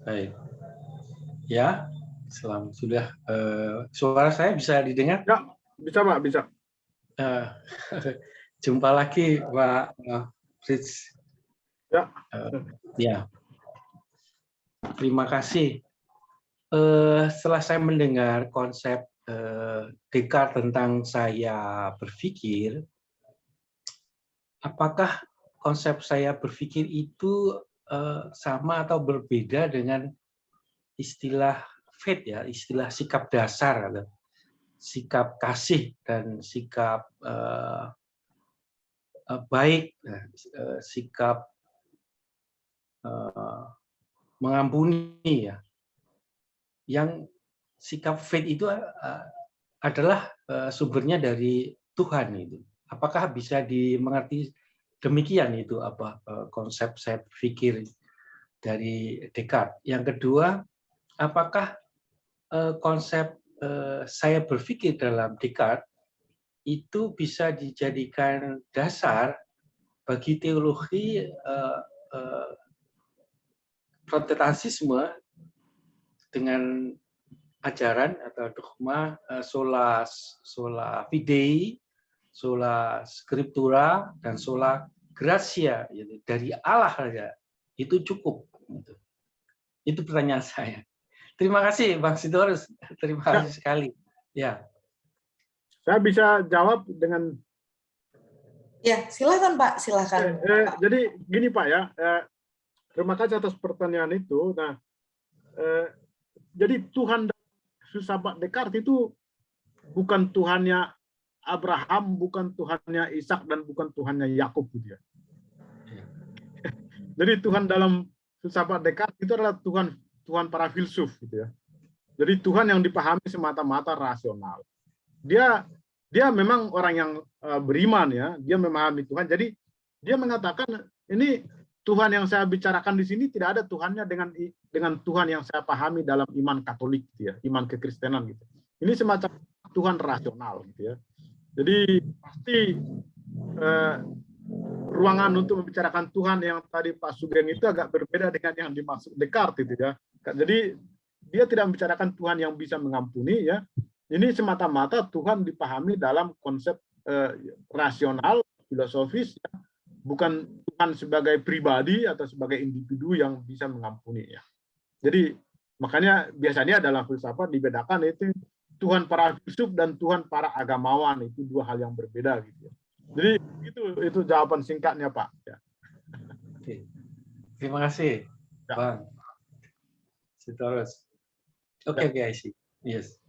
Baik. Ya, sudah suara saya bisa didengar? Ya, bisa Pak, bisa. Eh, Jumpa lagi Pak Fritz. Ya. Ya, terima kasih. Setelah saya mendengar konsep Descartes tentang saya berpikir, apakah konsep saya berpikir itu sama atau berbeda dengan istilah faith ya, istilah sikap dasar, sikap kasih dan sikap baik, sikap mengampuni ya. Yang sikap faith itu adalah sumbernya dari Tuhan itu. Apakah bisa dimengerti demikian itu konsep saya pikir dari Descartes. Yang kedua, apakah konsep saya berpikir dalam Descartes itu bisa dijadikan dasar bagi teologi protestantisme dengan ajaran atau dogma sola fidei, sola scriptura, dan sola gratia, dari Allah saja itu cukup. Itu pertanyaan saya. Terima kasih Bang Sitorus, terima kasih sekali. Ya. Saya bisa jawab dengan. Ya, silakan Pak, silakan. Jadi gini Pak ya, terima kasih atas pertanyaan itu. Nah, jadi Tuhan filsafat Descartes itu bukan Tuhannya Abraham, bukan Tuhannya Ishak, dan bukan Tuhannya Yakub gitu ya. Jadi Tuhan dalam filsafat Descartes itu adalah Tuhan para filsuf gitu ya. Jadi Tuhan yang dipahami semata-mata rasional. Dia memang orang yang beriman ya, dia memahami Tuhan. Jadi dia mengatakan ini Tuhan yang saya bicarakan di sini tidak ada Tuhannya dengan Tuhan yang saya pahami dalam iman Katolik gitu ya, iman kekristenan gitu. Ini semacam Tuhan rasional gitu ya. Jadi pasti ruangan untuk membicarakan Tuhan yang tadi Pak Sugeng itu agak berbeda dengan yang dimaksud Descartes itu ya. Jadi dia tidak membicarakan Tuhan yang bisa mengampuni ya. Ini semata-mata Tuhan dipahami dalam konsep rasional, filosofis ya. Bukan Tuhan sebagai pribadi atau sebagai individu yang bisa mengampuni ya. Jadi makanya biasanya dalam filsafat dibedakan itu Tuhan para filsuf dan Tuhan para agamawan, itu dua hal yang berbeda gitu ya. Jadi itu jawaban singkatnya Pak. Ya. Oke. Terima kasih ya. Bang Sitorus. Oke, guys. Yes.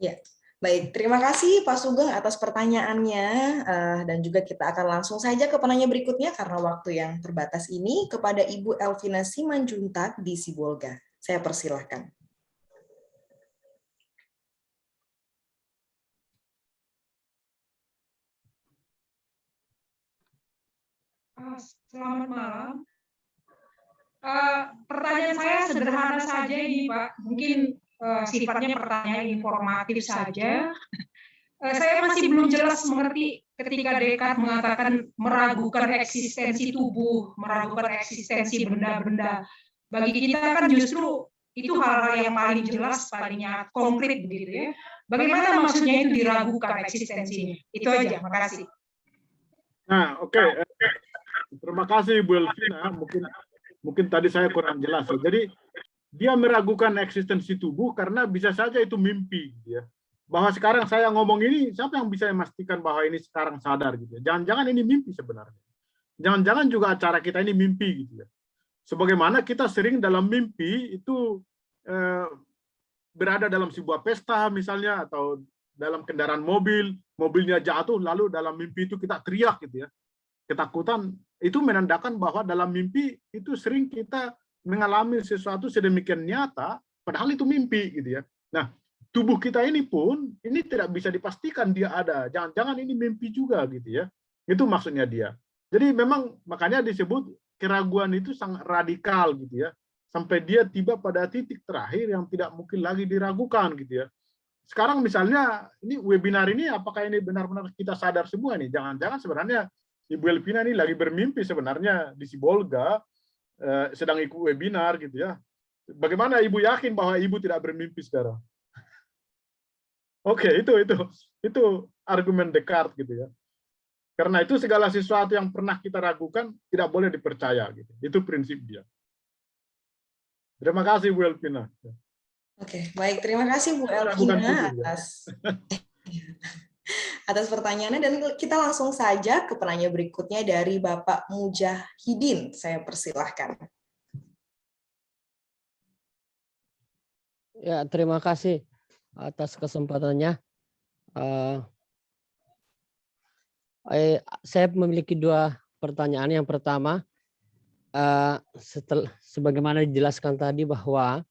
Ya. Baik, terima kasih Pak Sugeng atas pertanyaannya, dan juga kita akan langsung saja ke penanya berikutnya karena waktu yang terbatas ini, kepada Ibu Elvina Simanjuntak di Sibolga. Saya persilahkan. Selamat malam. Pertanyaan saya sederhana saja ini Pak, mungkin sifatnya pertanyaan informatif saja. Saya masih belum jelas mengerti ketika Descartes mengatakan meragukan eksistensi tubuh, meragukan eksistensi benda-benda. Bagi kita kan justru itu hal-hal yang paling jelas, paling konkret begitu ya. Bagaimana maksudnya itu diragukan eksistensinya? Itu aja, makasih. Nah, oke. Terima kasih Bu Elvina. Mungkin tadi saya kurang jelas. Jadi dia meragukan eksistensi tubuh karena bisa saja itu mimpi, gitu ya. Bahwa sekarang saya ngomong ini, siapa yang bisa memastikan bahwa ini sekarang sadar gitu ya? Jangan-jangan ini mimpi sebenarnya. Jangan-jangan juga acara kita ini mimpi gitu ya. Sebagaimana kita sering dalam mimpi itu berada dalam sebuah pesta misalnya, atau dalam kendaraan mobilnya jatuh, lalu dalam mimpi itu kita teriak gitu ya. Ketakutan itu menandakan bahwa dalam mimpi itu sering kita mengalami sesuatu sedemikian nyata, padahal itu mimpi gitu ya. Nah, tubuh kita ini pun ini tidak bisa dipastikan dia ada. Jangan-jangan ini mimpi juga gitu ya. Itu maksudnya dia. Jadi memang makanya disebut keraguan itu sangat radikal gitu ya. Sampai dia tiba pada titik terakhir yang tidak mungkin lagi diragukan gitu ya. Sekarang misalnya ini webinar ini apakah ini benar-benar kita sadar semua nih? Jangan-jangan sebenarnya Ibu Elvina ini lagi bermimpi sebenarnya di Sibolga, sedang ikut webinar gitu ya. Bagaimana Ibu yakin bahwa Ibu tidak bermimpi sekarang? Oke, itu argumen Descartes gitu ya. Karena itu segala sesuatu yang pernah kita ragukan tidak boleh dipercaya gitu. Itu prinsip dia. Terima kasih Bu Elvina. Oke, baik. Terima kasih Bu Ragukan Elvina publik, ya. atas pertanyaannya, dan kita langsung saja ke penanya berikutnya dari Bapak Mujahidin. Saya persilahkan. Ya, terima kasih atas kesempatannya. Saya memiliki 2 pertanyaan. Yang pertama, sebagaimana dijelaskan tadi bahwa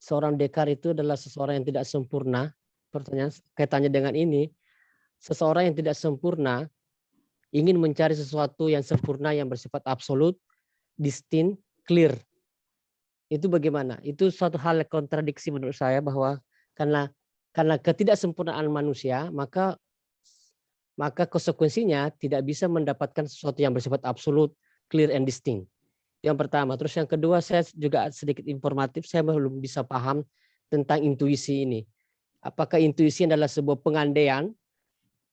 seorang Descartes itu adalah seseorang yang tidak sempurna. Pertanyaan kaitannya dengan ini, seseorang yang tidak sempurna ingin mencari sesuatu yang sempurna, yang bersifat absolut, distinct, clear. Itu bagaimana? Itu suatu hal yang kontradiksi menurut saya, bahwa karena ketidaksempurnaan manusia, maka konsekuensinya tidak bisa mendapatkan sesuatu yang bersifat absolut, clear and distinct. Yang pertama. Terus yang kedua, saya juga sedikit informatif, saya belum bisa paham tentang intuisi ini. Apakah intuisi adalah sebuah pengandaian?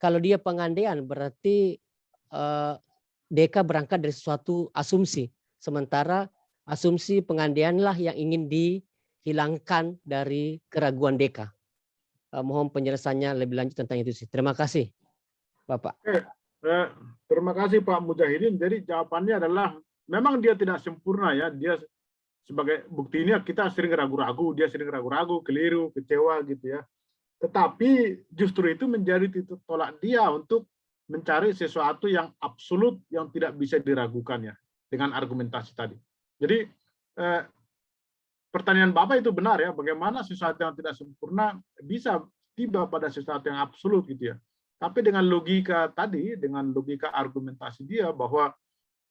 Kalau dia pengandaian, berarti Descartes berangkat dari suatu asumsi. Sementara asumsi pengandaianlah yang ingin dihilangkan dari keraguan Descartes. Mohon penjelasannya lebih lanjut tentang intuisi. Terima kasih, Bapak. Terima kasih Pak Mujahidin. Jadi jawabannya adalah memang dia tidak sempurna ya. Dia sebagai buktinya kita sering ragu-ragu, dia sering ragu-ragu, keliru, kecewa gitu ya. Tetapi justru itu menjadi titik tolak dia untuk mencari sesuatu yang absolut, yang tidak bisa diragukan ya, dengan argumentasi tadi. Jadi pertanyaan Bapak itu benar ya, bagaimana sesuatu yang tidak sempurna bisa tiba pada sesuatu yang absolut gitu ya. Tapi dengan logika tadi, dengan logika argumentasi dia bahwa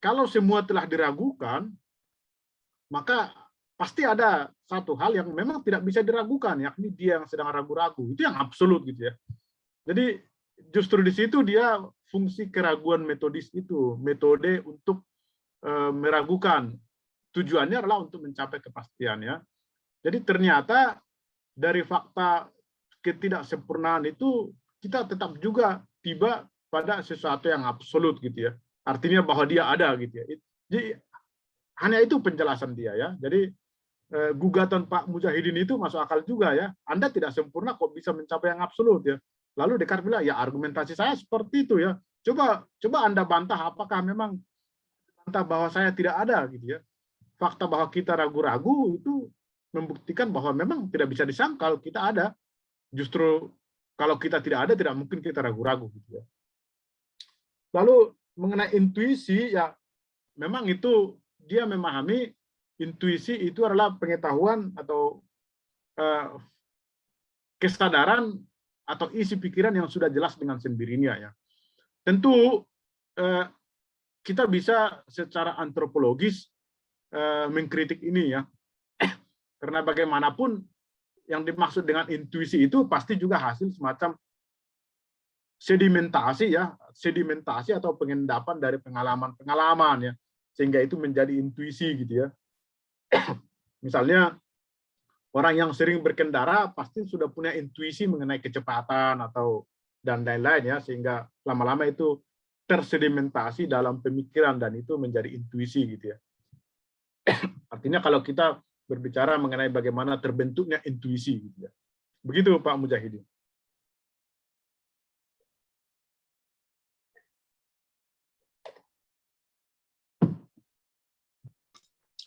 kalau semua telah diragukan, maka pasti ada satu hal yang memang tidak bisa diragukan, yakni dia yang sedang ragu-ragu. Itu yang absolut gitu ya. Jadi justru di situ dia fungsi keraguan metodis itu, metode untuk meragukan. Tujuannya adalah untuk mencapai kepastian ya. Jadi ternyata dari fakta ketidaksempurnaan itu kita tetap juga tiba pada sesuatu yang absolut gitu ya. Artinya bahwa dia ada gitu ya. Jadi hanya itu penjelasan dia ya. Jadi gugatan Pak Mujahidin itu masuk akal juga ya. Anda tidak sempurna kok bisa mencapai yang absolut ya. Lalu Descartes bilang ya argumentasi saya seperti itu ya. Coba Anda bantah apakah memang bantah bahwa saya tidak ada gitu ya. Fakta bahwa kita ragu-ragu itu membuktikan bahwa memang tidak bisa disangkal kita ada. Justru kalau kita tidak ada, tidak mungkin kita ragu-ragu gitu ya. Lalu mengenai intuisi ya, memang itu dia memahami intuisi itu adalah pengetahuan atau kesadaran atau isi pikiran yang sudah jelas dengan sendirinya ya. Tentu kita bisa secara antropologis mengkritik ini ya, karena bagaimanapun yang dimaksud dengan intuisi itu pasti juga hasil semacam sedimentasi ya, sedimentasi atau pengendapan dari pengalaman-pengalaman ya, sehingga itu menjadi intuisi gitu ya. Misalnya orang yang sering berkendara pasti sudah punya intuisi mengenai kecepatan atau dan lain-lain ya, sehingga lama-lama itu tersedimentasi dalam pemikiran dan itu menjadi intuisi gitu ya. Artinya kalau kita berbicara mengenai bagaimana terbentuknya intuisi gitu ya. Begitu Pak Mujahidin.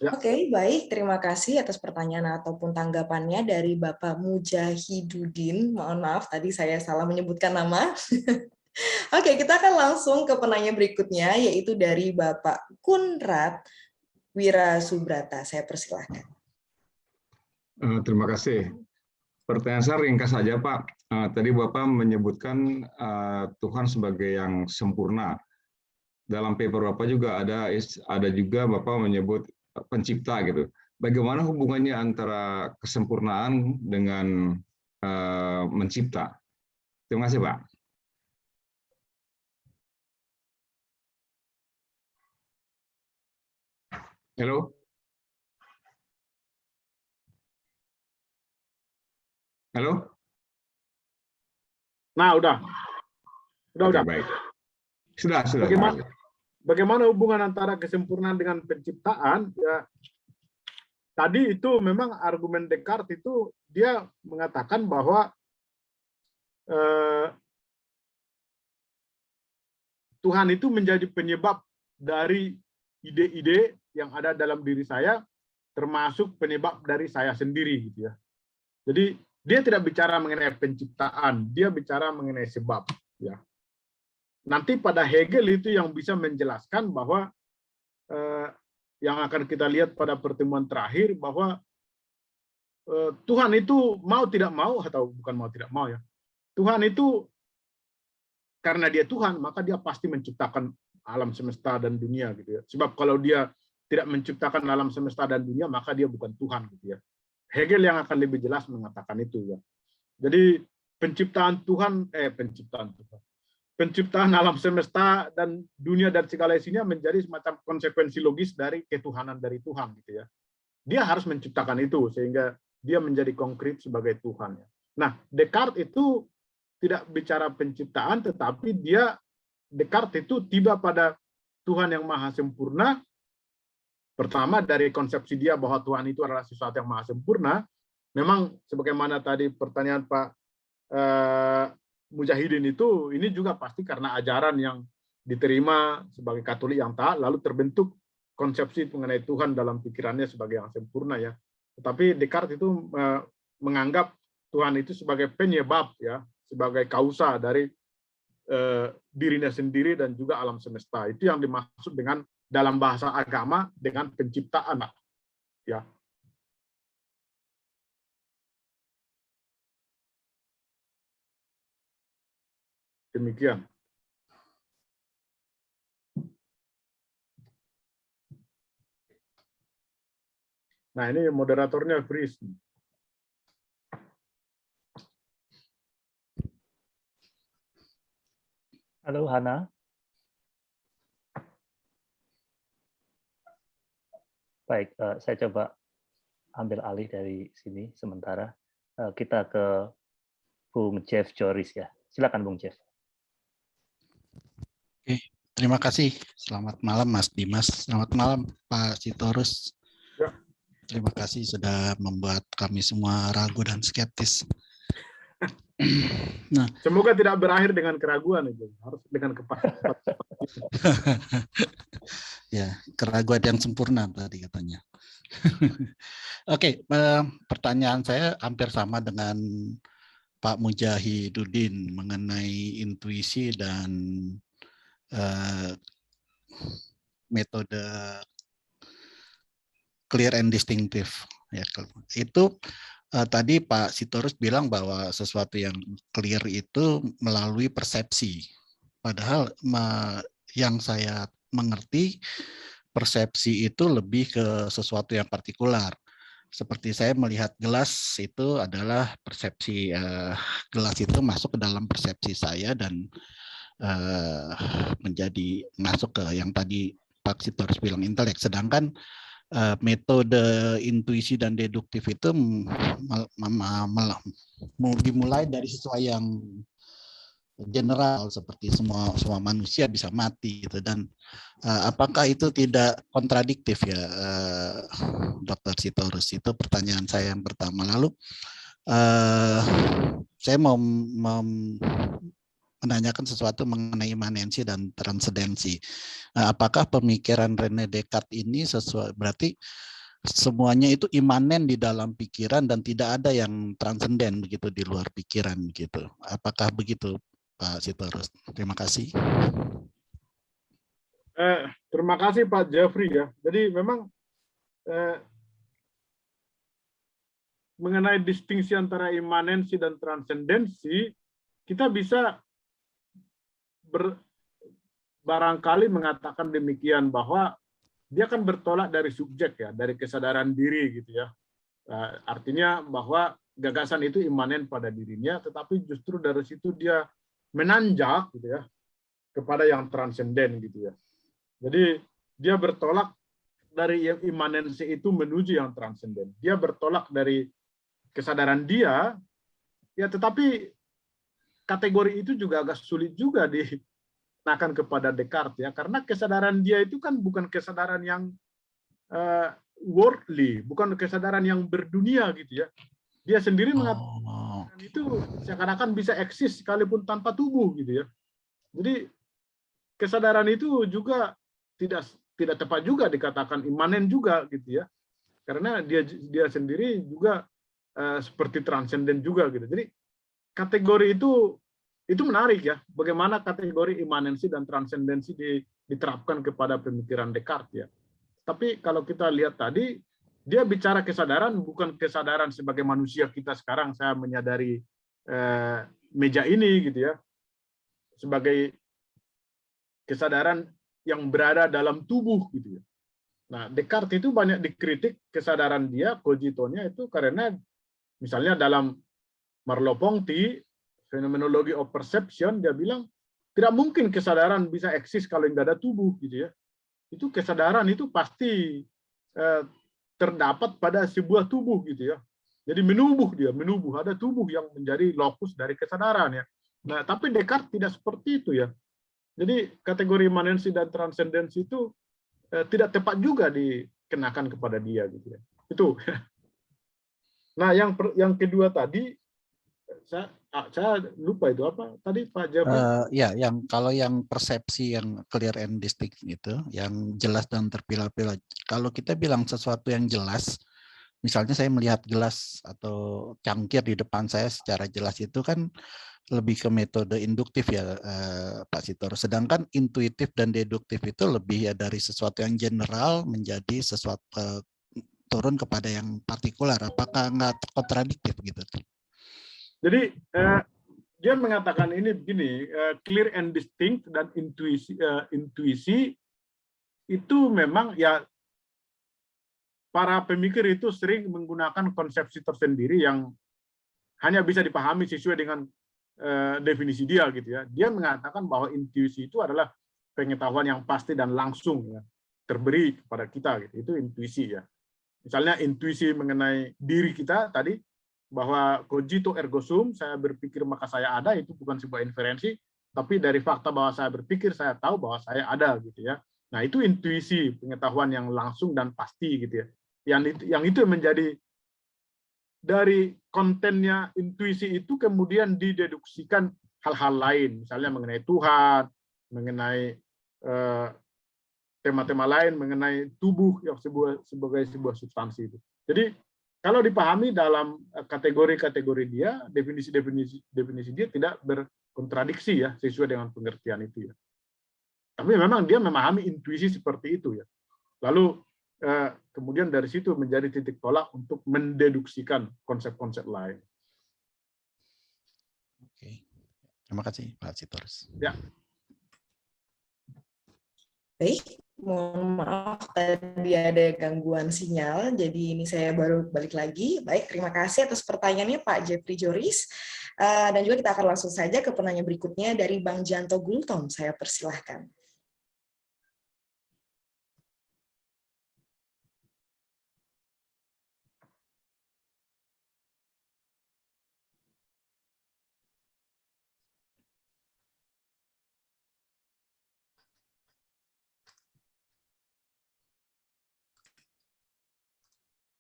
Ya. Oke, baik. Terima kasih atas pertanyaan ataupun tanggapannya dari Bapak Mujahidudin. Mohon maaf, tadi saya salah menyebutkan nama. Oke, kita akan langsung ke penanya berikutnya, yaitu dari Bapak Kunrat Wirasubrata. Saya persilahkan. Terima kasih. Pertanyaan saya ringkas saja, Pak. Tadi Bapak menyebutkan Tuhan sebagai yang sempurna. Dalam paper Bapak juga ada juga Bapak menyebut pencipta gitu. Bagaimana hubungannya antara kesempurnaan dengan mencipta? Terima kasih, Pak. Halo? Halo? Nah, udah. Oke, baik. Sudah. Bagaimana hubungan antara kesempurnaan dengan penciptaan? Ya, tadi itu memang argumen Descartes itu dia mengatakan bahwa Tuhan itu menjadi penyebab dari ide-ide yang ada dalam diri saya, termasuk penyebab dari saya sendiri, gitu ya. Jadi dia tidak bicara mengenai penciptaan, dia bicara mengenai sebab. Ya. Nanti pada Hegel itu yang bisa menjelaskan bahwa yang akan kita lihat pada pertemuan terakhir bahwa Tuhan itu mau tidak mau, atau bukan mau tidak mau ya, Tuhan itu karena dia Tuhan maka dia pasti menciptakan alam semesta dan dunia, gitu ya. Sebab kalau dia tidak menciptakan alam semesta dan dunia maka dia bukan Tuhan, gitu ya. Hegel yang akan lebih jelas mengatakan itu ya. Jadi penciptaan alam semesta dan dunia dan segala isinya menjadi semacam konsekuensi logis dari ketuhanan dari Tuhan, gitu ya. Dia harus menciptakan itu sehingga dia menjadi konkret sebagai Tuhan. Nah, Descartes itu tidak bicara penciptaan, tetapi Descartes itu tiba pada Tuhan yang maha sempurna. Pertama dari konsepsi dia bahwa Tuhan itu adalah sesuatu yang maha sempurna. Memang sebagaimana tadi pertanyaan Pak Mujahidin itu, ini juga pasti karena ajaran yang diterima sebagai Katolik yang taat, lalu terbentuk konsepsi mengenai Tuhan dalam pikirannya sebagai yang sempurna ya. Tetapi Descartes itu menganggap Tuhan itu sebagai penyebab ya, sebagai kausa dari dirinya sendiri dan juga alam semesta. Itu yang dimaksud dengan dalam bahasa agama dengan penciptaan, ya. Demikian. Nah, ini moderatornya Fris. Halo Hana. Baik, saya coba ambil alih dari sini sementara. Kita ke Bung Jeff Joris ya. Silakan Bung Jeff. Oke, terima kasih. Selamat malam Mas Dimas. Selamat malam Pak Sitorus. Ya. Terima kasih sudah membuat kami semua ragu dan skeptis. Nah, semoga tidak berakhir dengan keraguan itu, harus dengan kepastian. Ya, keraguan yang sempurna tadi katanya. Oke, pertanyaan saya hampir sama dengan Pak Mujahidin mengenai intuisi dan metode clear and distinctive. Ya, itu tadi Pak Sitorus bilang bahwa sesuatu yang clear itu melalui persepsi. Padahal yang saya mengerti persepsi itu lebih ke sesuatu yang partikular. Seperti saya melihat gelas itu adalah persepsi, gelas itu masuk ke dalam persepsi saya dan menjadi masuk ke yang tadi Pak Sitorus bilang intelek. Sedangkan metode intuisi dan deduktif itu dimulai dari sesuatu yang general seperti semua manusia bisa mati gitu. Dan apakah itu tidak kontradiktif ya, Dr. Sitorus? Itu pertanyaan saya yang pertama. Lalu saya mau menanyakan sesuatu mengenai imanensi dan transendensi. Apakah pemikiran René Descartes ini sesuai, berarti semuanya itu imanen di dalam pikiran dan tidak ada yang transenden begitu di luar pikiran gitu. Apakah begitu Pak Sitorus? Terima kasih. Terima kasih Pak Jeffrey ya. Jadi memang mengenai distingsi antara imanensi dan transendensi, kita bisa barangkali mengatakan demikian bahwa dia kan bertolak dari subjek ya, dari kesadaran diri gitu ya. Artinya bahwa gagasan itu imanen pada dirinya, tetapi justru dari situ dia menanjak gitu ya kepada yang transenden gitu ya. Jadi dia bertolak dari yang imanensi itu menuju yang transenden. Dia bertolak dari kesadaran dia, ya tetapi kategori itu juga agak sulit juga dikenakan kepada Descartes ya, karena kesadaran dia itu kan bukan kesadaran yang worldly, bukan kesadaran yang berdunia gitu ya. Dia sendiri mengatakan itu seakan-akan bisa eksis sekalipun tanpa tubuh gitu ya. Jadi kesadaran itu juga tidak tepat juga dikatakan imanen juga gitu ya, karena dia sendiri juga seperti transenden juga gitu. Jadi kategori itu menarik ya, bagaimana kategori imanensi dan transendensi diterapkan kepada pemikiran Descartes ya. Tapi kalau kita lihat tadi, dia bicara kesadaran bukan kesadaran sebagai manusia kita sekarang, saya menyadari meja ini gitu ya, sebagai kesadaran yang berada dalam tubuh gitu ya. Nah, Descartes itu banyak dikritik kesadaran dia, cogitonya itu karena misalnya dalam Merleau-Ponty, Phenomenology of Perception, dia bilang tidak mungkin kesadaran bisa eksis kalau nggak ada tubuh gitu ya. Itu kesadaran itu pasti terdapat pada sebuah tubuh gitu ya. Jadi menubuh, ada tubuh yang menjadi lokus dari kesadaran ya. Nah, tapi Descartes tidak seperti itu ya. Jadi kategori imanensi dan transendensi itu tidak tepat juga dikenakan kepada dia gitu ya. Itu. Nah, yang kedua tadi saya lupa itu apa tadi Pak Jeffrey? Ya, kalau yang persepsi yang clear and distinct itu, yang jelas dan terpilah-pilah. Kalau kita bilang sesuatu yang jelas, misalnya saya melihat gelas atau cangkir di depan saya secara jelas, itu kan lebih ke metode induktif ya Pak Sitor. Sedangkan intuitif dan deduktif itu lebih ya dari sesuatu yang general menjadi sesuatu turun kepada yang partikular. Apakah nggak kontradiktif gitu? Jadi dia mengatakan ini begini, clear and distinct dan intuisi itu memang ya para pemikir itu sering menggunakan konsepsi tersendiri yang hanya bisa dipahami sesuai dengan definisi dia gitu ya. Dia mengatakan bahwa intuisi itu adalah pengetahuan yang pasti dan langsung ya, terberi kepada kita gitu. Itu intuisi ya. Misalnya intuisi mengenai diri kita tadi, bahwa cogito ergo sum, saya berpikir maka saya ada, itu bukan sebuah inferensi, tapi dari fakta bahwa saya berpikir saya tahu bahwa saya ada gitu ya. Nah, itu intuisi, pengetahuan yang langsung dan pasti gitu ya. Yang itu menjadi dari kontennya intuisi itu kemudian dideduksikan hal-hal lain, misalnya mengenai Tuhan, mengenai tema-tema lain, mengenai tubuh yang sebagai sebuah substansi itu. Jadi kalau dipahami dalam kategori-kategori dia, definisi dia tidak berkontradiksi ya sesuai dengan pengertian itu ya. Tapi memang dia memahami intuisi seperti itu ya. Lalu kemudian dari situ menjadi titik tolak untuk mendeduksikan konsep-konsep lain. Oke, terima kasih Pak Sitorus. Ya. Baik, mohon maaf tadi ada gangguan sinyal, jadi ini saya baru balik lagi. Baik, terima kasih atas pertanyaannya Pak Jeffrey Joris. Dan juga kita akan langsung saja ke penanya berikutnya dari Bang Janto Gultom. Saya persilahkan.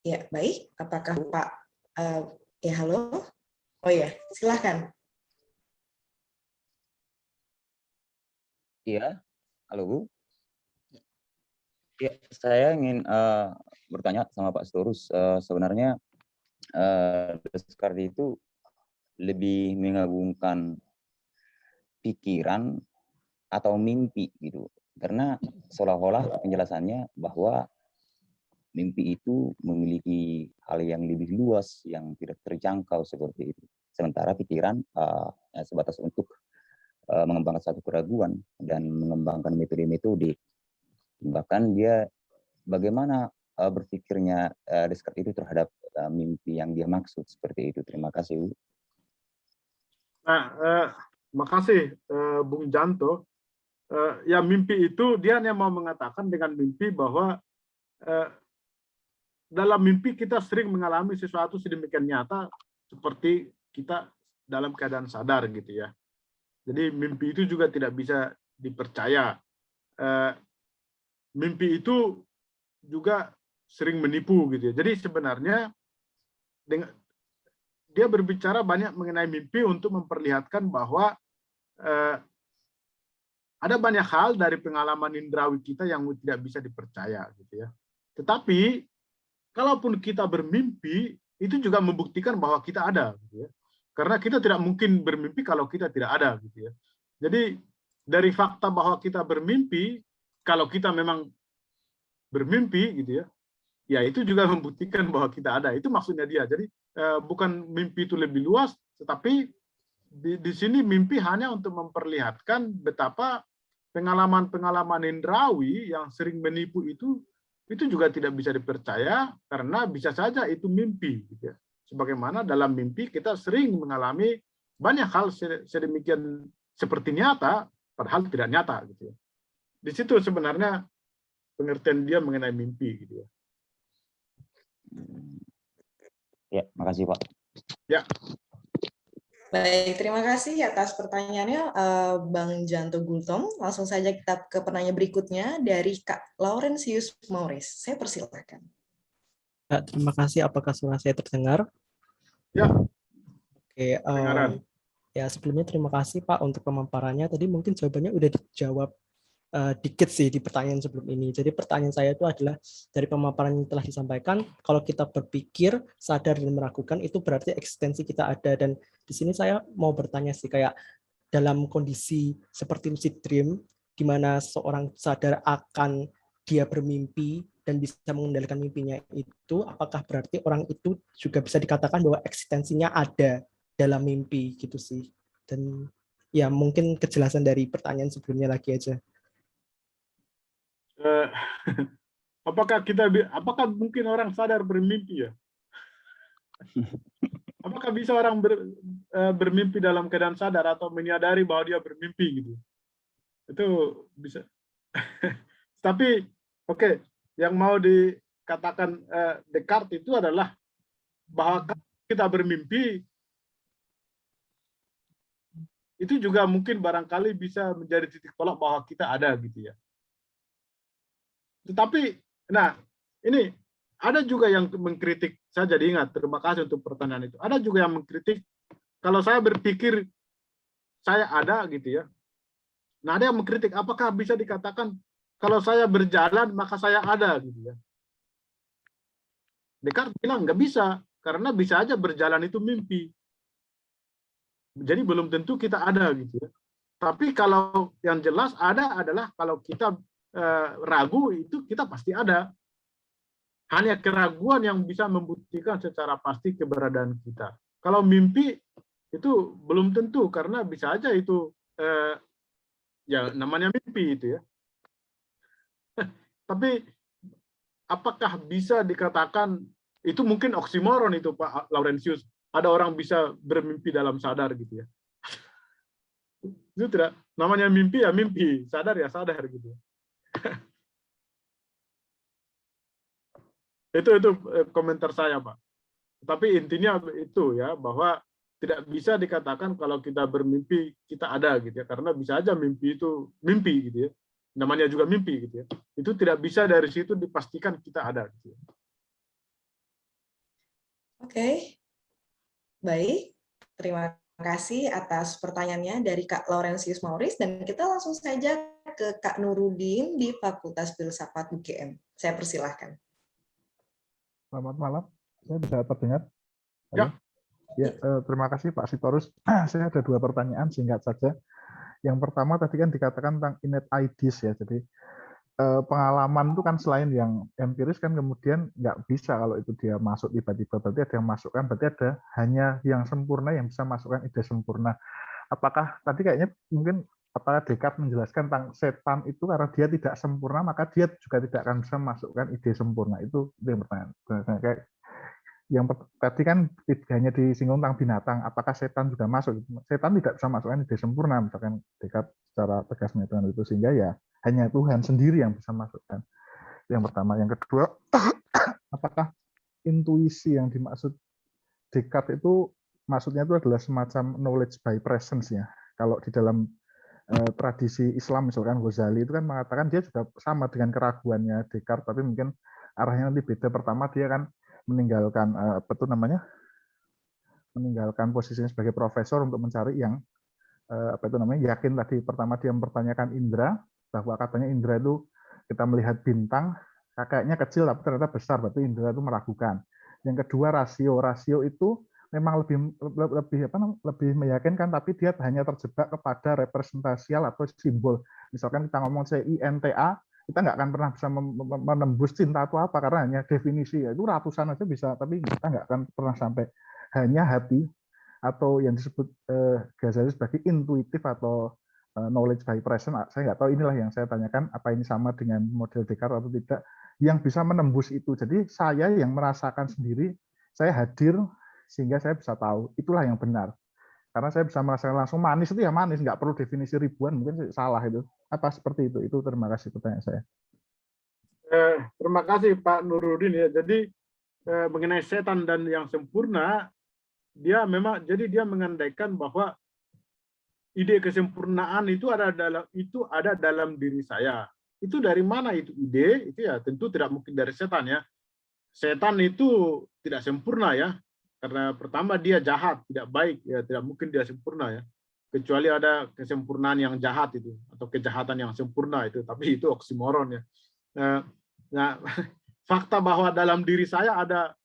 Ya, baik. Apakah Pak, ya halo? Oh ya, silahkan. Iya, halo Bu. Ya, saya ingin bertanya sama Pak Sitorus, sebenarnya Descartes itu lebih mengagungkan pikiran atau mimpi gitu, karena seolah-olah penjelasannya bahwa mimpi itu memiliki hal yang lebih luas yang tidak terjangkau seperti itu. Sementara pikiran sebatas untuk mengembangkan satu keraguan dan mengembangkan metode-metode. Bahkan dia bagaimana berpikirnya Descartes itu terhadap mimpi yang dia maksud seperti itu. Terima kasih, Bu. Nah, makasih Bung Janto. Ya mimpi itu dia hanya mau mengatakan dengan mimpi bahwa dalam mimpi kita sering mengalami sesuatu sedemikian nyata seperti kita dalam keadaan sadar gitu ya. Jadi mimpi itu juga tidak bisa dipercaya. Mimpi itu juga sering menipu gitu ya. Jadi sebenarnya dia berbicara banyak mengenai mimpi untuk memperlihatkan bahwa ada banyak hal dari pengalaman indrawi kita yang tidak bisa dipercaya gitu ya. Tetapi kalaupun kita bermimpi, itu juga membuktikan bahwa kita ada gitu ya. Karena kita tidak mungkin bermimpi kalau kita tidak ada gitu ya. Jadi dari fakta bahwa kita bermimpi, kalau kita memang bermimpi gitu ya, ya itu juga membuktikan bahwa kita ada. Itu maksudnya dia. Jadi bukan mimpi itu lebih luas, tetapi di sini mimpi hanya untuk memperlihatkan betapa pengalaman-pengalaman indrawi yang sering menipu itu juga tidak bisa dipercaya karena bisa saja itu mimpi gitu ya. Sebagaimana dalam mimpi kita sering mengalami banyak hal sedemikian seperti nyata padahal tidak nyata gitu ya. Di situ sebenarnya pengertian dia mengenai mimpi gitu ya. Ya, makasih Pak. Ya. Baik, terima kasih atas pertanyaannya Bang Janto Gultom. Langsung saja kita ke penanya berikutnya dari Kak Laurentius Maurice. Saya persilahkan. Ya, terima kasih. Apakah suara saya terdengar? Ya. Oke. Ya, sebelumnya terima kasih Pak untuk pemaparannya. Tadi mungkin jawabannya udah dijawab dikit sih di pertanyaan sebelum ini. Jadi pertanyaan saya itu adalah dari pemaparan yang telah disampaikan, kalau kita berpikir, sadar dan meragukan itu berarti eksistensi kita ada. Dan di sini saya mau bertanya sih, kayak dalam kondisi seperti lucid dream, di mana seorang sadar akan dia bermimpi dan bisa mengendalikan mimpinya itu, apakah berarti orang itu juga bisa dikatakan bahwa eksistensinya ada dalam mimpi gitu sih. Dan ya mungkin kejelasan dari pertanyaan sebelumnya lagi aja. Apakah mungkin orang sadar bermimpi ya? Apakah bisa orang bermimpi dalam keadaan sadar atau menyadari bahwa dia bermimpi gitu? Itu bisa. Tapi oke, yang mau dikatakan Descartes itu adalah bahwa kita bermimpi itu juga mungkin barangkali bisa menjadi titik tolak bahwa kita ada gitu ya. Tetapi, nah ini ada juga yang mengkritik, saya jadi ingat, terima kasih untuk pertanyaan itu. Ada juga yang mengkritik, kalau saya berpikir saya ada gitu ya. Nah ada yang mengkritik, apakah bisa dikatakan kalau saya berjalan maka saya ada gitu ya. Descartes bilang nggak bisa, karena bisa aja berjalan itu mimpi. Jadi belum tentu kita ada gitu ya. Tapi kalau yang jelas ada adalah kalau kita ragu itu kita pasti ada. Hanya keraguan yang bisa membuktikan secara pasti keberadaan kita. Kalau mimpi itu belum tentu karena bisa aja itu ya namanya mimpi itu ya. Tapi apakah bisa dikatakan itu mungkin oksimoron itu Pak Laurentius? Ada orang bisa bermimpi dalam sadar gitu ya. Itu tidak namanya mimpi ya mimpi, sadar ya sadar gitu. Itu komentar saya Pak. Tapi intinya itu ya bahwa tidak bisa dikatakan kalau kita bermimpi kita ada gitu ya, karena bisa aja mimpi itu mimpi gitu ya. Namanya juga mimpi gitu ya. Itu tidak bisa dari situ dipastikan kita ada gitu ya. Oke. Baik. Terima kasih atas pertanyaannya dari Kak Laurentius Maurice dan kita langsung saja ke Kak Nurudin di Fakultas Filsafat UGM. Saya persilahkan. Selamat malam, saya bisa terdengar? Ya. Ya, terima kasih Pak Sitorus. Saya ada 2 pertanyaan singkat saja. Yang pertama tadi kan dikatakan tentang innate ideas ya, jadi pengalaman itu kan selain yang empiris kan kemudian nggak bisa kalau itu dia masuk tiba-tiba, berarti ada yang masukkan, berarti ada hanya yang sempurna yang bisa masukkan ide sempurna. Apakah tadi kayaknya mungkin apakah Descartes menjelaskan tentang setan itu karena dia tidak sempurna maka dia juga tidak akan bisa memasukkan ide sempurna, itu yang pertanyaan. Kayak yang tadi kan hanya disinggung tentang binatang, apakah setan juga masuk? Setan tidak bisa masukkan ide sempurna, misalkan Descartes secara tegas menyatakan itu, sehingga ya hanya Tuhan sendiri yang bisa masukkan. Itu yang pertama. Yang kedua, apakah intuisi yang dimaksud Descartes itu maksudnya itu adalah semacam knowledge by presence ya. Kalau di dalam tradisi Islam misalkan Ghazali itu kan mengatakan dia juga sama dengan keraguannya Descartes, tapi mungkin arahnya nanti beda. Pertama dia kan meninggalkan meninggalkan posisinya sebagai profesor untuk mencari yang yakin tadi. Pertama dia mempertanyakan indera, bahwa katanya indera itu kita melihat bintang kayaknya kecil tapi ternyata besar, berarti indera itu meragukan. Yang kedua rasio itu memang lebih meyakinkan, tapi dia hanya terjebak kepada representasial atau simbol. Misalkan kita ngomong CINTA, kita nggak akan pernah bisa menembus cinta atau apa karena hanya definisi, itu ratusan aja bisa, tapi kita nggak akan pernah sampai. Hanya hati atau yang disebut Ghazali sebagai intuitif atau knowledge by presence. Saya nggak tahu, inilah yang saya tanyakan, apa ini sama dengan model Descartes atau tidak, yang bisa menembus itu. Jadi saya yang merasakan sendiri, saya hadir sehingga saya bisa tahu, itulah yang benar. Karena saya bisa merasakan langsung manis itu ya manis, nggak perlu definisi ribuan, mungkin salah itu. Apa seperti itu? Itu terima kasih pertanyaan saya. Terima kasih Pak Nurudin ya. Jadi mengenai setan dan yang sempurna, dia mengandaikan bahwa ide kesempurnaan itu ada dalam diri saya. Itu dari mana itu ide? Itu ya tentu tidak mungkin dari setan ya. Setan itu tidak sempurna ya. Karena pertama dia jahat, tidak baik, ya tidak mungkin dia sempurna ya. Kecuali ada kesempurnaan yang jahat itu atau kejahatan yang sempurna itu, tapi itu oksimoron ya. Nah, fakta bahwa dalam diri saya ada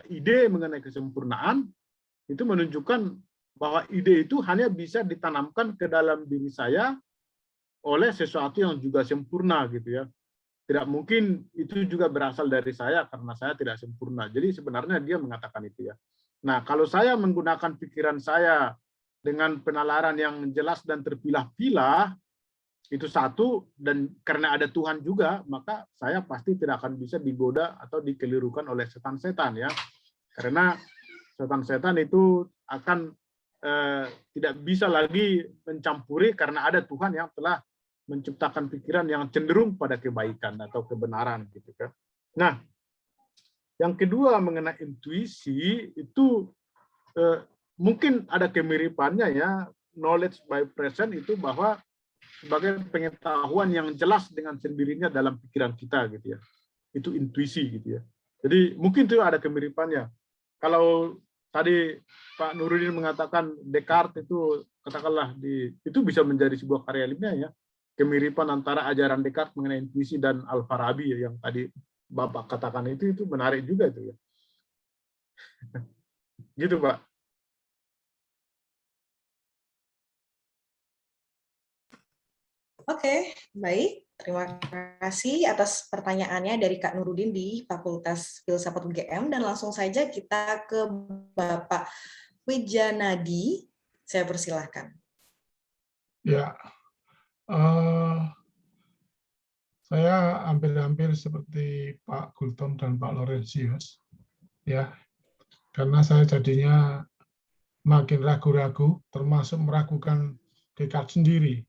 ide mengenai kesempurnaan itu menunjukkan bahwa ide itu hanya bisa ditanamkan ke dalam diri saya oleh sesuatu yang juga sempurna gitu ya. Tidak mungkin itu juga berasal dari saya karena saya tidak sempurna. Jadi sebenarnya dia mengatakan itu ya. Nah, kalau saya menggunakan pikiran saya dengan penalaran yang jelas dan terpilah-pilah, itu satu, dan karena ada Tuhan juga, maka saya pasti tidak akan bisa digoda atau dikelirukan oleh setan-setan ya. Karena setan-setan itu akan tidak bisa lagi mencampuri karena ada Tuhan yang telah menciptakan pikiran yang cenderung pada kebaikan atau kebenaran gitu kan. Nah, yang kedua mengenai intuisi itu mungkin ada kemiripannya ya. Knowledge by presence itu bahwa sebagai pengetahuan yang jelas dengan sendirinya dalam pikiran kita gitu ya. Itu intuisi gitu ya. Jadi mungkin itu ada kemiripannya. Kalau tadi Pak Nurudin mengatakan Descartes itu katakanlah itu bisa menjadi sebuah karya ilmiah ya. Kemiripan antara ajaran Descartes mengenai intuisi dan Al-Farabi yang tadi Bapak katakan itu menarik juga itu ya. Gitu Pak. Oke, baik. Terima kasih atas pertanyaannya dari Kak Nurudin di Fakultas Filsafat UGM, dan langsung saja kita ke Bapak Wijanadi. Saya persilahkan. Ya, saya hampir-hampir seperti Pak Gultom dan Pak Laurentius, ya, karena saya jadinya makin ragu-ragu, termasuk meragukan Descartes sendiri.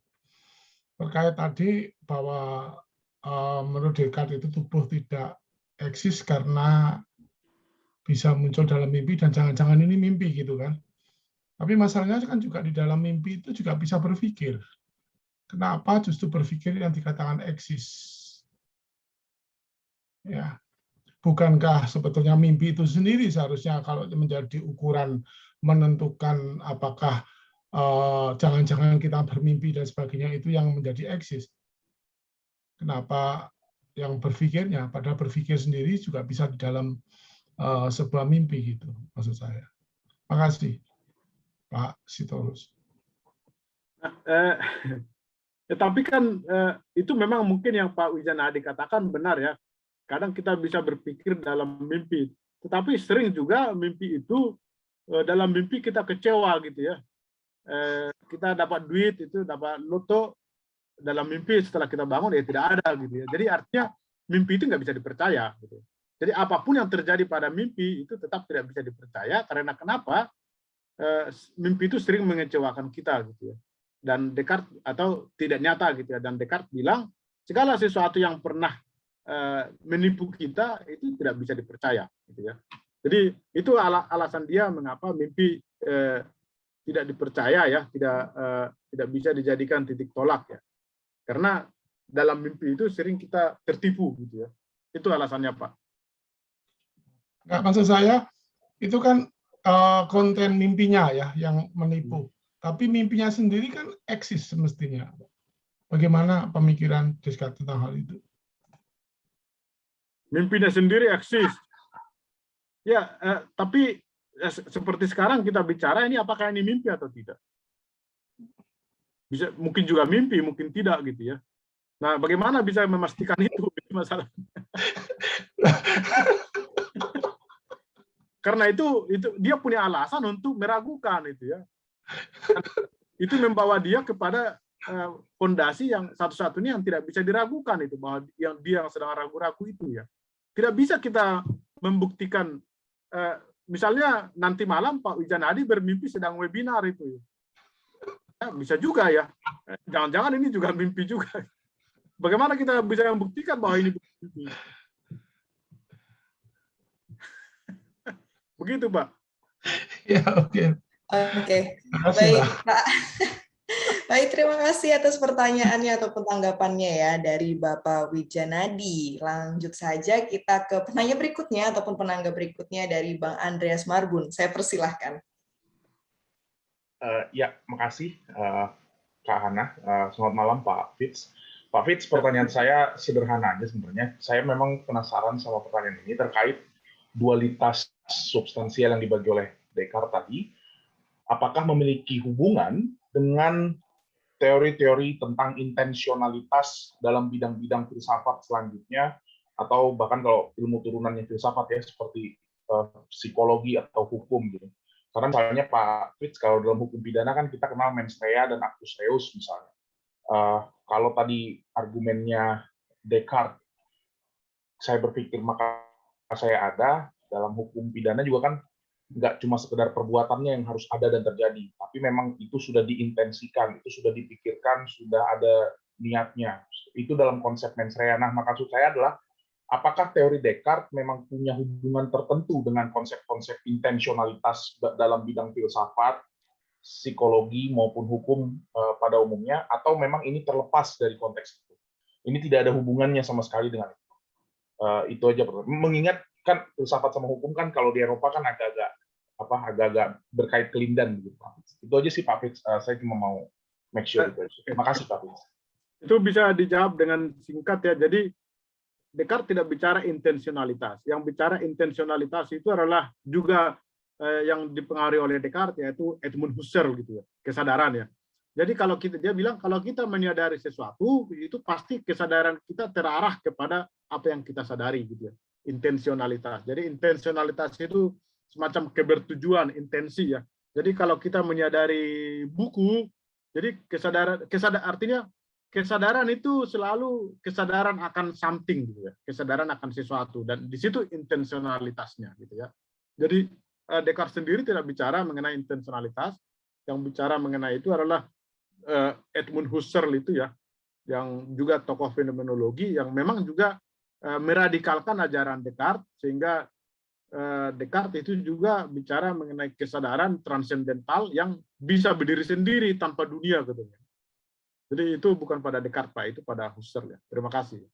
Terkait tadi bahwa menurut Descartes itu tubuh tidak eksis karena bisa muncul dalam mimpi dan jangan-jangan ini mimpi gitu kan. Tapi masalahnya kan juga di dalam mimpi itu juga bisa berpikir. Kenapa justru berpikir yang dikatakan eksis? Ya, bukankah sebetulnya mimpi itu sendiri seharusnya kalau menjadi ukuran menentukan apakah jangan-jangan kita bermimpi dan sebagainya itu yang menjadi eksis? Kenapa yang berpikirnya? Padahal berpikir sendiri juga bisa di dalam sebuah mimpi gitu, maksud saya. Terima kasih, Pak Sitorus. Tapi kan itu memang mungkin yang Pak Wijanadi katakan benar ya. Kadang kita bisa berpikir dalam mimpi, tetapi sering juga mimpi itu dalam mimpi kita kecewa gitu ya. Kita dapat duit itu, dapat loto dalam mimpi, setelah kita bangun ya tidak ada gitu ya. Jadi artinya mimpi itu nggak bisa dipercaya gitu. Jadi apapun yang terjadi pada mimpi itu tetap tidak bisa dipercaya karena kenapa? Mimpi itu sering mengecewakan kita gitu ya. Dan Descartes atau tidak nyata gitu ya. Dan Descartes bilang segala sesuatu yang pernah menipu kita itu tidak bisa dipercaya, gitu ya. Jadi itu alasan dia mengapa mimpi tidak dipercaya ya, tidak bisa dijadikan titik tolak ya. Karena dalam mimpi itu sering kita tertipu, gitu ya. Itu alasannya, Pak. Nggak, maksud saya itu kan konten mimpinya ya yang menipu. Tapi mimpinya sendiri kan eksis semestinya. Bagaimana pemikiran Descartes tentang hal itu? Mimpinya sendiri eksis. Ya, tapi seperti sekarang kita bicara ini apakah ini mimpi atau tidak? Bisa mungkin juga mimpi, mungkin tidak gitu ya. Nah, bagaimana bisa memastikan itu masalah? Karena itu dia punya alasan untuk meragukan itu ya. Itu membawa dia kepada fondasi yang satu-satunya yang tidak bisa diragukan itu, bahwa yang dia yang sedang ragu-ragu itu ya. Tidak bisa kita membuktikan misalnya nanti malam Pak Wijanadi bermimpi sedang webinar itu. Ya, bisa juga ya. Jangan-jangan ini juga mimpi juga. Bagaimana kita bisa membuktikan bahwa ini mimpi? Begitu, Pak. Ya, oke. Oke. Makasih, Baik, Pak. Pak. Baik, terima kasih atas pertanyaannya ataupun tanggapannya ya dari Bapak Wijanadi. Lanjut saja kita ke penanya berikutnya ataupun penangga berikutnya dari Bang Andreas Marbun. Saya persilahkan. Ya, makasih Kak Hana. Selamat malam Pak Fitz. Pak Fitz, pertanyaan saya sederhana aja sebenarnya. Saya memang penasaran sama pertanyaan ini terkait dualitas substansial yang dibagi oleh Descartes tadi. Apakah memiliki hubungan dengan teori-teori tentang intensionalitas dalam bidang-bidang filsafat selanjutnya, atau bahkan kalau ilmu turunannya filsafat ya, seperti psikologi atau hukum gitu. Karena misalnya Pak Fitz, kalau dalam hukum pidana kan kita kenal mens rea dan actus reus misalnya. Kalau tadi argumennya Descartes, saya berpikir maka saya ada, dalam hukum pidana juga kan nggak cuma sekedar perbuatannya yang harus ada dan terjadi, tapi memang itu sudah diintensikan, itu sudah dipikirkan, sudah ada niatnya. Itu dalam konsep mens rea. Nah, maksud saya adalah apakah teori Descartes memang punya hubungan tertentu dengan konsep-konsep intensionalitas dalam bidang filsafat, psikologi maupun hukum pada umumnya, atau memang ini terlepas dari konteks itu? Ini tidak ada hubungannya sama sekali dengan itu. Itu aja. Mengingat kan filsafat sama hukum kan kalau di Eropa kan agak-agak berkait kelindan gitu. Itu aja sih Pak Fitz. Saya cuma mau make sure itu. Terima kasih Pak Fitz. Itu bisa dijawab dengan singkat ya. Jadi Descartes tidak bicara intensionalitas. Yang bicara intensionalitas itu adalah juga yang dipengaruhi oleh Descartes, yaitu Edmund Husserl gitu ya, kesadaran ya. Jadi kalau dia bilang kalau kita menyadari sesuatu itu pasti kesadaran kita terarah kepada apa yang kita sadari gitu ya. Intensionalitas. Jadi intensionalitas itu semacam kebertujuan, intensi ya. Jadi kalau kita menyadari buku, jadi artinya kesadaran itu selalu kesadaran akan something gitu ya. Kesadaran akan sesuatu, dan di situ intensionalitasnya gitu ya. Jadi Descartes sendiri tidak bicara mengenai intensionalitas, yang bicara mengenai itu adalah Edmund Husserl itu ya, yang juga tokoh fenomenologi yang memang juga meradikalkan ajaran Descartes, sehingga Descartes itu juga bicara mengenai kesadaran transendental yang bisa berdiri sendiri tanpa dunia gitu. Jadi itu bukan pada Descartes Pak, itu pada Husserl ya. Terima kasih.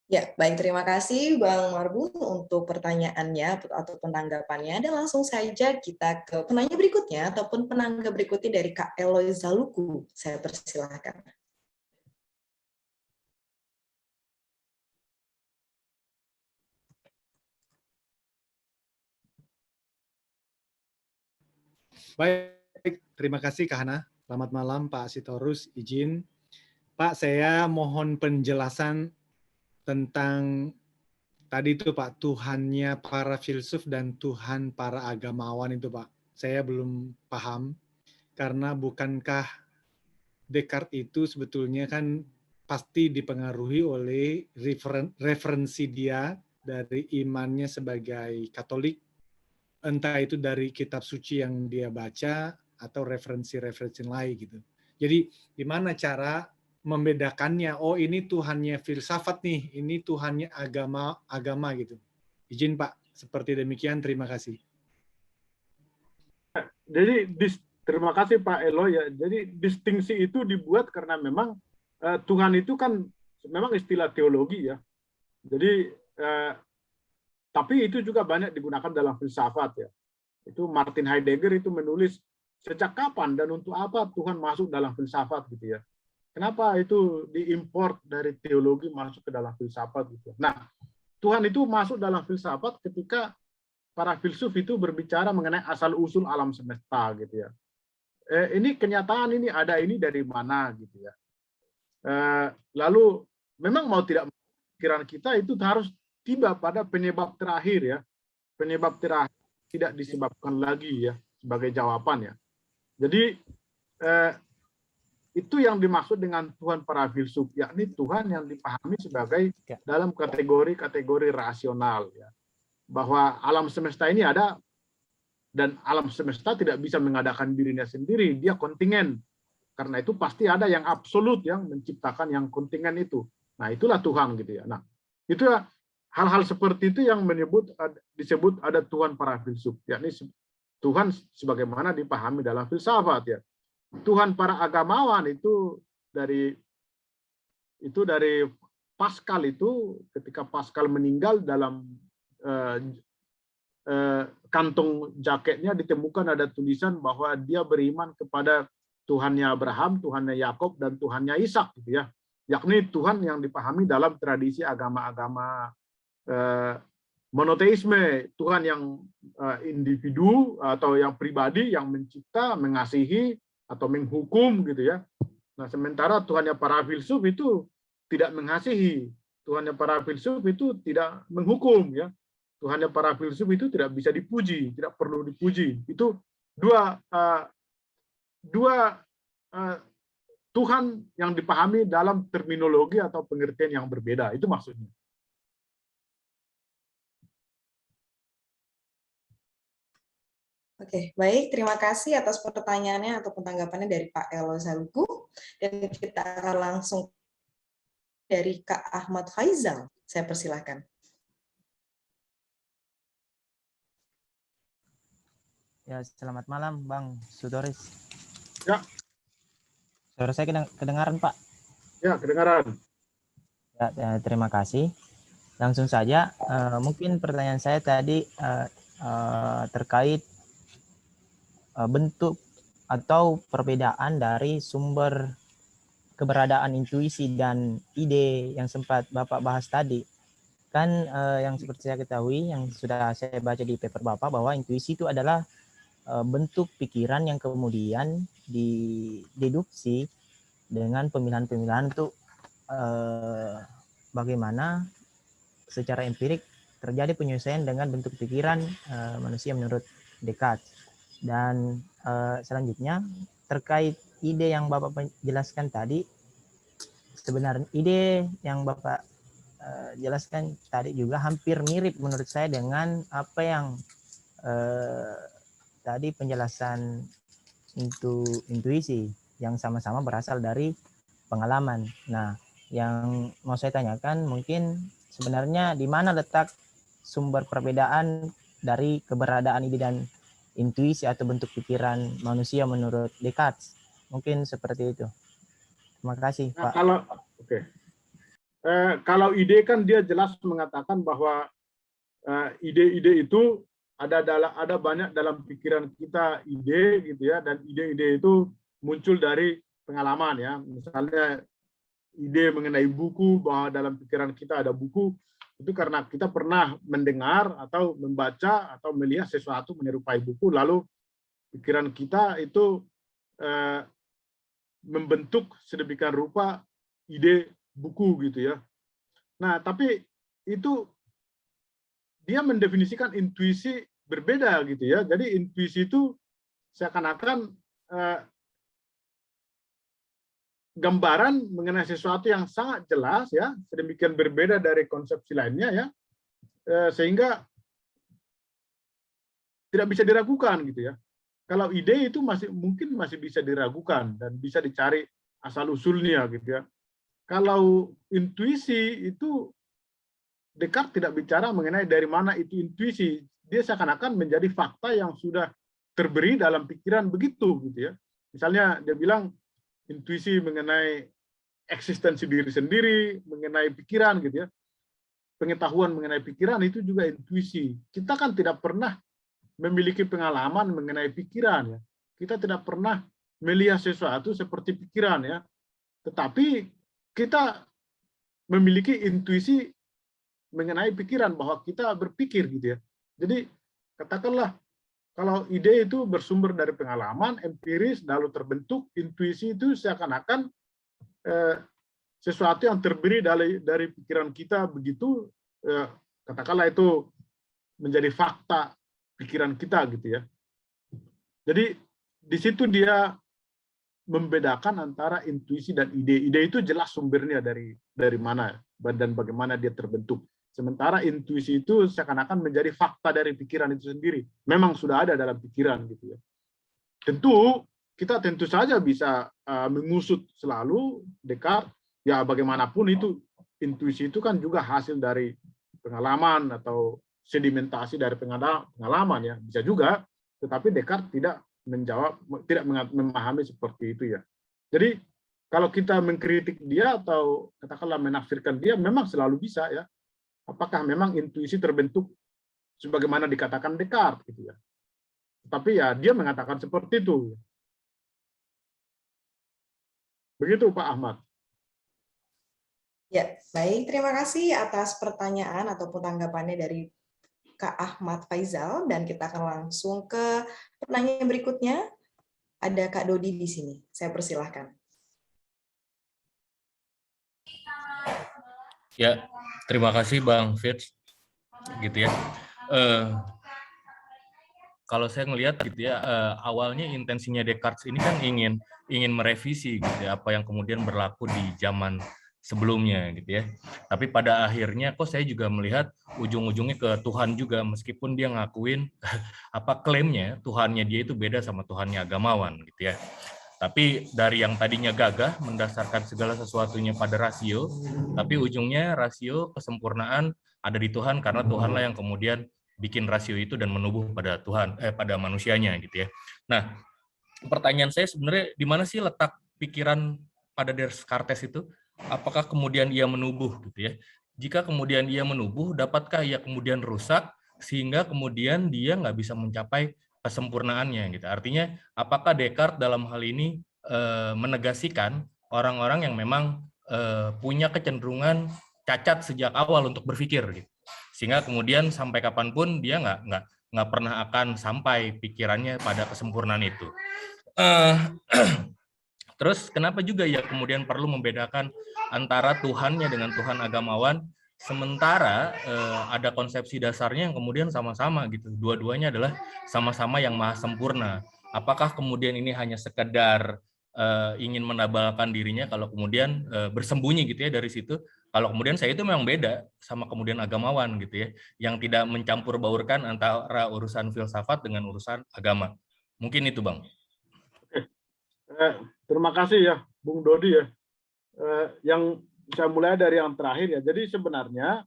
Ya, baik, terima kasih Bang Marbun untuk pertanyaannya atau penanggapannya. Dan langsung saja kita ke penanya berikutnya ataupun penangga berikutnya dari Kak Eloy Zaluku. Saya persilahkan. Baik, terima kasih Kak Hana. Selamat malam Pak Sitorus, izin. Pak, saya mohon penjelasan tentang tadi itu Pak, Tuhannya para filsuf dan Tuhan para agamawan itu Pak. Saya belum paham, karena bukankah Descartes itu sebetulnya kan pasti dipengaruhi oleh referensi dia dari imannya sebagai Katolik, entah itu dari kitab suci yang dia baca atau referensi-referensi lain gitu. Jadi gimana cara membedakannya. Oh, ini Tuhannya filsafat nih, ini Tuhannya agama gitu. Izin Pak, seperti demikian. Terima kasih. Jadi terima kasih Pak Elo ya. Jadi distingsi itu dibuat karena memang Tuhan itu kan memang istilah teologi ya. Jadi tapi itu juga banyak digunakan dalam filsafat ya. Itu Martin Heidegger itu menulis sejak kapan dan untuk apa Tuhan masuk dalam filsafat gitu ya. Kenapa itu diimport dari teologi masuk ke dalam filsafat gitu. Nah, Tuhan itu masuk dalam filsafat ketika para filsuf itu berbicara mengenai asal-usul alam semesta gitu ya. Ini kenyataan ini ada ini dari mana gitu ya. Lalu memang mau tidak pikiran kita itu harus tiba pada penyebab terakhir ya. Penyebab terakhir tidak disebabkan lagi ya sebagai jawaban ya. Jadi itu yang dimaksud dengan Tuhan para filsuf, yakni Tuhan yang dipahami sebagai dalam kategori-kategori rasional ya. Bahwa alam semesta ini ada dan alam semesta tidak bisa mengadakan dirinya sendiri, dia kontingen. Karena itu pasti ada yang absolut yang menciptakan yang kontingen itu. Nah, itulah Tuhan gitu ya. Nah, itulah hal-hal seperti itu yang disebut ada Tuhan para filsuf, yakni Tuhan sebagaimana dipahami dalam filsafat ya. Tuhan para agamawan itu dari Pascal itu ketika Pascal meninggal dalam kantong jaketnya ditemukan ada tulisan bahwa dia beriman kepada Tuhannya Abraham, Tuhannya Yakub dan Tuhannya Ishak gitu ya. Yakni Tuhan yang dipahami dalam tradisi agama-agama monoteisme, Tuhan yang individu atau yang pribadi yang mencipta, mengasihi atau menghukum gitu ya. Nah, sementara Tuhannya para filsuf itu tidak mengasihi, Tuhannya para filsuf itu tidak menghukum ya. Tuhannya para filsuf itu tidak bisa dipuji, tidak perlu dipuji. Itu dua Tuhan yang dipahami dalam terminologi atau pengertian yang berbeda. Itu maksudnya. Oke, baik. Terima kasih atas pertanyaannya atau tanggapannya dari Pak Elo Saluku. Dan kita akan langsung dari Kak Ahmad Faizal. Saya persilahkan. Ya, selamat malam Bang Sutoris. Ya. Suara saya kedengaran, Pak? Ya, kedengaran. Ya, terima kasih. Langsung saja, mungkin pertanyaan saya tadi terkait bentuk atau perbedaan dari sumber keberadaan intuisi dan ide yang sempat Bapak bahas tadi. Kan yang seperti saya ketahui, yang sudah saya baca di paper Bapak, bahwa intuisi itu adalah bentuk pikiran yang kemudian dideduksi dengan pemilihan-pemilihan untuk bagaimana secara empirik terjadi penyesuaian dengan bentuk pikiran manusia menurut Descartes. Dan selanjutnya terkait ide yang Bapak jelaskan tadi, sebenarnya ide yang Bapak jelaskan tadi juga hampir mirip menurut saya dengan apa yang tadi penjelasan intuisi yang sama-sama berasal dari pengalaman. Nah, yang mau saya tanyakan mungkin sebenarnya di mana letak sumber perbedaan dari keberadaan ide dan intuisi atau bentuk pikiran manusia menurut Descartes. Mungkin seperti itu. Terima kasih, Pak. Kalau ide kan dia jelas mengatakan bahwa ide-ide itu ada banyak dalam pikiran kita ide gitu ya, dan ide-ide itu muncul dari pengalaman ya. Misalnya ide mengenai buku, bahwa dalam pikiran kita ada buku, itu karena kita pernah mendengar atau membaca atau melihat sesuatu menyerupai buku, lalu pikiran kita itu membentuk sedemikian rupa ide buku gitu ya. Nah, tapi itu dia mendefinisikan intuisi berbeda gitu ya. Jadi intuisi itu seakan-akan gambaran mengenai sesuatu yang sangat jelas ya, sedemikian berbeda dari konsepsi lainnya ya, sehingga tidak bisa diragukan gitu ya. Kalau ide itu mungkin masih bisa diragukan dan bisa dicari asal usulnya gitu ya. kalau intuisi itu Descartes tidak bicara mengenai dari mana itu intuisi. Dia seakan-akan menjadi fakta yang sudah terberi dalam pikiran begitu, gitu ya. Misalnya dia bilang intuisi mengenai eksistensi diri sendiri, mengenai pikiran, gitu ya. Pengetahuan mengenai pikiran itu juga intuisi. Kita kan tidak pernah memiliki pengalaman mengenai pikiran, ya. Kita tidak pernah melihat sesuatu seperti pikiran, ya. Tetapi kita memiliki intuisi mengenai pikiran bahwa kita berpikir, gitu ya. Jadi katakanlah kalau ide itu bersumber dari pengalaman empiris lalu terbentuk, intuisi itu seakan-akan sesuatu yang terberi dari pikiran kita begitu, katakanlah itu menjadi fakta pikiran kita, gitu ya. Jadi di situ dia membedakan antara intuisi dan ide. Ide itu jelas sumbernya dari mana dan bagaimana dia terbentuk. Sementara intuisi itu seakan-akan menjadi fakta dari pikiran itu sendiri. Memang sudah ada dalam pikiran, gitu ya. Kita tentu saja bisa mengusut selalu Descartes, ya bagaimanapun itu intuisi itu kan juga hasil dari pengalaman atau sedimentasi dari pengalaman, ya bisa juga. Tetapi Descartes tidak memahami seperti itu, ya. Jadi kalau kita mengkritik dia atau katakanlah menafsirkan dia, memang selalu bisa, ya. Apakah memang intuisi terbentuk sebagaimana dikatakan Descartes, gitu ya. Tapi ya dia mengatakan seperti itu. Begitu Pak Ahmad. Ya, baik. Terima kasih atas pertanyaan ataupun tanggapannya dari Kak Ahmad Faizal, dan kita akan langsung ke pertanyaan berikutnya. Ada Kak Dodi di sini. Saya persilahkan. Ya, terima kasih Bang Fitz. Gitu ya. Kalau saya ngelihat gitu ya, awalnya intensinya Descartes ini kan ingin merevisi gitu ya, apa yang kemudian berlaku di zaman sebelumnya, gitu ya. Tapi pada akhirnya kok saya juga melihat ujung-ujungnya ke Tuhan juga, meskipun dia ngakuin klaimnya Tuhannya dia itu beda sama Tuhannya agamawan, gitu ya. Tapi dari yang tadinya gagah mendasarkan segala sesuatunya pada rasio, tapi ujungnya rasio kesempurnaan ada di Tuhan, karena Tuhanlah yang kemudian bikin rasio itu dan menubuh pada Tuhan, pada manusianya, gitu ya. Nah, pertanyaan saya sebenarnya di mana sih letak pikiran pada Descartes itu? Apakah kemudian ia menubuh, gitu ya? Jika kemudian ia menubuh, dapatkah ia kemudian rusak sehingga kemudian dia nggak bisa mencapai kesempurnaannya, gitu. Artinya, apakah Descartes dalam hal ini menegasikan orang-orang yang memang punya kecenderungan cacat sejak awal untuk berpikir, gitu, sehingga kemudian sampai kapanpun dia nggak pernah akan sampai pikirannya pada kesempurnaan itu. Terus kenapa juga ya kemudian perlu membedakan antara Tuhannya dengan Tuhan agamawan, sementara ada konsepsi dasarnya yang kemudian sama-sama gitu. Dua-duanya adalah sama-sama yang maha sempurna. Apakah kemudian ini hanya sekedar ingin menabalkan dirinya kalau kemudian bersembunyi gitu ya dari situ? Kalau kemudian saya itu memang beda sama kemudian agamawan gitu ya, yang tidak mencampur baurkan antara urusan filsafat dengan urusan agama. Mungkin itu, Bang. Terima kasih ya, Bung Dodi ya. Yang saya mulai dari yang terakhir ya. Jadi sebenarnya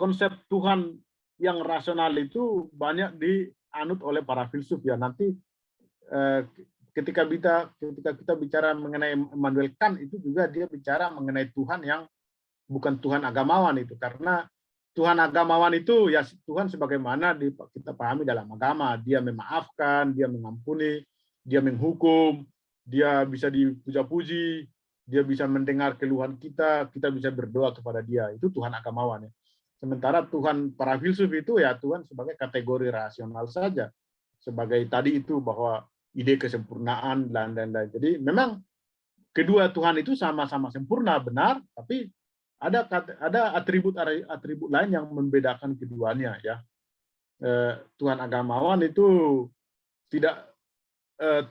konsep Tuhan yang rasional itu banyak dianut oleh para filsuf ya. Nanti ketika kita bicara mengenai Immanuel Kant, itu juga dia bicara mengenai Tuhan yang bukan Tuhan agamawan itu. Karena Tuhan agamawan itu ya Tuhan sebagaimana kita pahami dalam agama. Dia memaafkan, dia mengampuni, dia menghukum, dia bisa dipuja-puji, dia bisa mendengar keluhan kita bisa berdoa kepada dia. Itu Tuhan agamawan ya. Sementara Tuhan para filsuf itu ya Tuhan sebagai kategori rasional saja. Sebagai tadi itu bahwa ide kesempurnaan dan lain-lain. Jadi memang kedua Tuhan itu sama-sama sempurna, benar, tapi ada atribut lain yang membedakan keduanya ya. Tuhan agamawan itu tidak,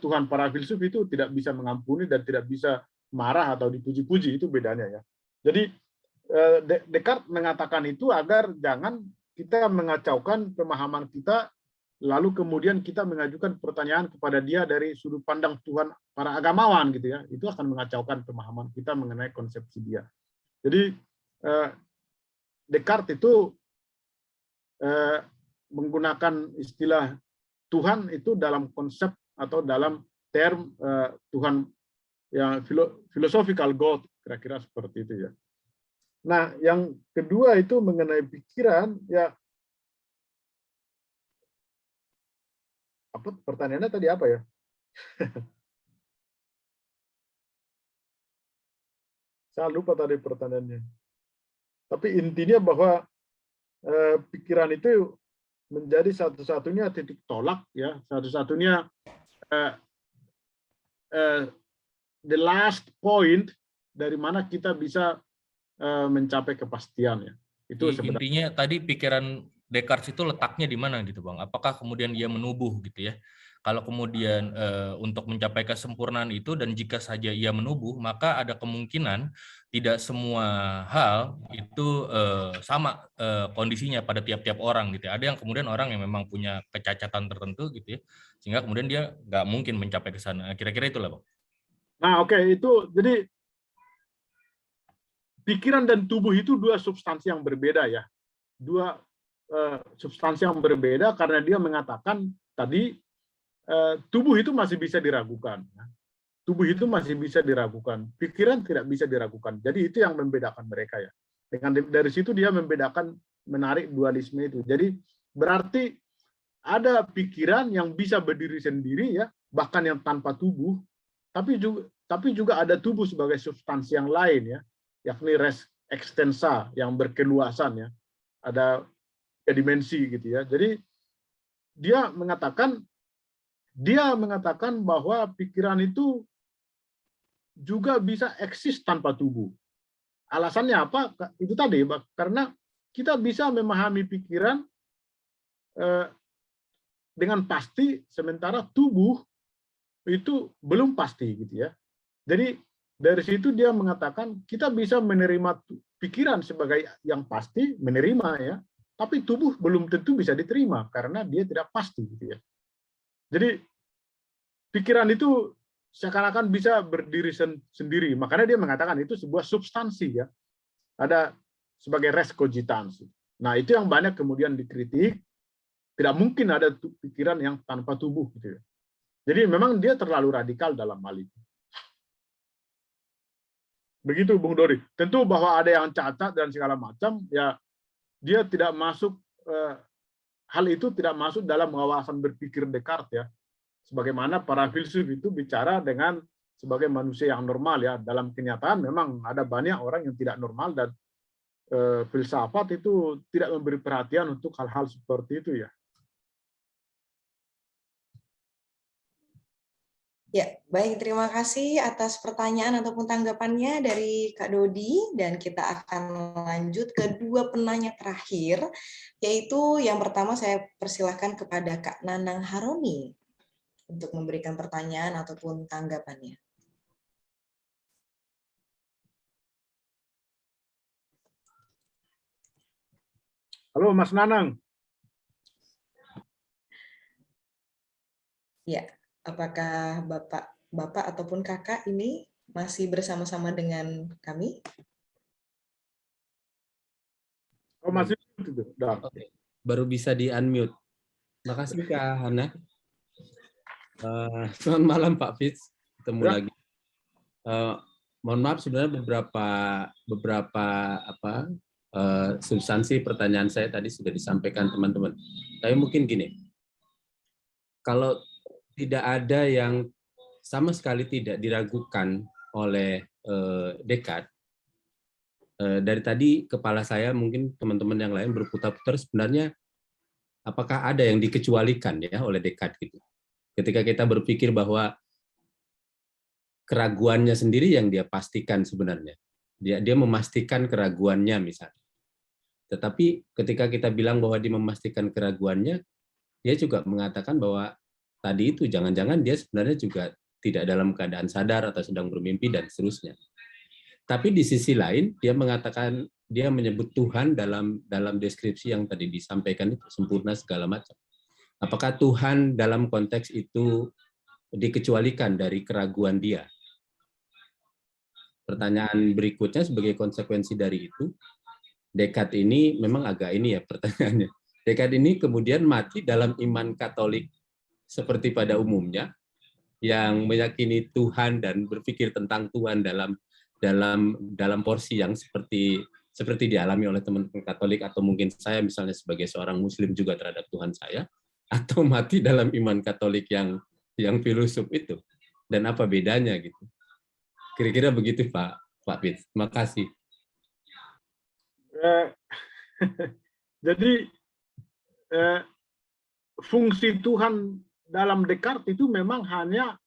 Tuhan para filsuf itu tidak bisa mengampuni dan tidak bisa marah atau dipuji-puji, itu bedanya ya. Jadi Descartes mengatakan itu agar jangan kita mengacaukan pemahaman kita lalu kemudian kita mengajukan pertanyaan kepada dia dari sudut pandang Tuhan para agamawan gitu ya, itu akan mengacaukan pemahaman kita mengenai konsepsi dia. Jadi Descartes itu menggunakan istilah Tuhan itu dalam konsep atau dalam term Tuhan yang philosophical God, kira-kira seperti itu ya. Nah, yang kedua itu mengenai pikiran ya. Apa pertanyaannya tadi apa ya? Saya lupa tadi pertanyaannya. Tapi intinya bahwa pikiran itu menjadi satu-satunya titik tolak ya, satu-satunya the last point dari mana kita bisa mencapai kepastian ya. Itu sebenarnya. Intinya tadi pikiran Descartes itu letaknya di mana gitu Bang? Apakah kemudian ia menubuh gitu ya? Kalau kemudian untuk mencapai kesempurnaan itu dan jika saja ia menubuh, maka ada kemungkinan tidak semua hal itu sama kondisinya pada tiap-tiap orang gitu ya. Ada yang kemudian orang yang memang punya kecacatan tertentu gitu ya, sehingga kemudian dia nggak mungkin mencapai ke sana. Kira-kira itulah Bang. Nah oke, itu jadi pikiran dan tubuh itu dua substansi yang berbeda ya. Dua substansi yang berbeda karena dia mengatakan tadi tubuh itu masih bisa diragukan. Tubuh itu masih bisa diragukan. Pikiran tidak bisa diragukan. Jadi itu yang membedakan mereka ya. Dari situ dia membedakan, menarik dualisme itu. Jadi berarti ada pikiran yang bisa berdiri sendiri ya, bahkan yang tanpa tubuh. Tapi juga ada tubuh sebagai substansi yang lain ya, yakni res extensa yang berkeluasan ya. Ada dimensi gitu ya. Jadi dia mengatakan bahwa pikiran itu juga bisa eksis tanpa tubuh. Alasannya apa? Itu tadi, karena kita bisa memahami pikiran dengan pasti, sementara tubuh itu belum pasti gitu ya. Jadi dari situ dia mengatakan kita bisa menerima pikiran sebagai yang pasti, menerima ya, tapi tubuh belum tentu bisa diterima karena dia tidak pasti gitu ya. Jadi pikiran itu seakan-akan bisa berdiri sendiri, makanya dia mengatakan itu sebuah substansi ya, ada sebagai res cogitans. Nah itu yang banyak kemudian dikritik, tidak mungkin ada pikiran yang tanpa tubuh gitu ya. Jadi memang dia terlalu radikal dalam hal itu. Begitu Bung Dori. Tentu bahwa ada yang cacat dan segala macam ya, dia tidak masuk, hal itu tidak masuk dalam wawasan berpikir Descartes ya. Sebagaimana para filsuf itu bicara dengan sebagai manusia yang normal ya. Dalam kenyataan memang ada banyak orang yang tidak normal dan filsafat itu tidak memberi perhatian untuk hal-hal seperti itu ya. Ya, baik. Terima kasih atas pertanyaan ataupun tanggapannya dari Kak Dodi. Dan kita akan lanjut ke dua penanya terakhir, yaitu yang pertama saya persilahkan kepada Kak Nanang Haroni untuk memberikan pertanyaan ataupun tanggapannya. Halo Mas Nanang. Ya. Apakah Bapak ataupun Kakak ini masih bersama-sama dengan kami? Oh, masih. Oke. Baru bisa di-unmute. Makasih Kak Hana. Selamat malam Pak Fitz. Ketemu lagi. Mohon maaf sebenarnya beberapa substansi pertanyaan saya tadi sudah disampaikan teman-teman. Tapi mungkin gini. Kalau tidak ada yang sama sekali tidak diragukan oleh Descartes. Dari tadi kepala saya, mungkin teman-teman yang lain berputar-putar sebenarnya apakah ada yang dikecualikan ya oleh Descartes gitu. Ketika kita berpikir bahwa keraguannya sendiri yang dia pastikan sebenarnya. Dia memastikan keraguannya misalnya. Tetapi ketika kita bilang bahwa dia memastikan keraguannya, dia juga mengatakan bahwa tadi itu jangan-jangan dia sebenarnya juga tidak dalam keadaan sadar atau sedang bermimpi dan seterusnya. Tapi di sisi lain dia mengatakan, dia menyebut Tuhan dalam deskripsi yang tadi disampaikan itu sempurna segala macam. Apakah Tuhan dalam konteks itu dikecualikan dari keraguan dia? Pertanyaan berikutnya sebagai konsekuensi dari itu, Descartes ini memang agak ini ya pertanyaannya. Descartes ini kemudian mati dalam iman Katolik seperti pada umumnya, yang meyakini Tuhan dan berpikir tentang Tuhan dalam porsi yang seperti dialami oleh teman-teman Katolik, atau mungkin saya misalnya sebagai seorang Muslim juga terhadap Tuhan saya, atau mati dalam iman Katolik yang filosof itu, dan apa bedanya gitu? Kira-kira begitu Pak Fitz. Terima kasih. Jadi fungsi Tuhan dalam Descartes itu memang hanya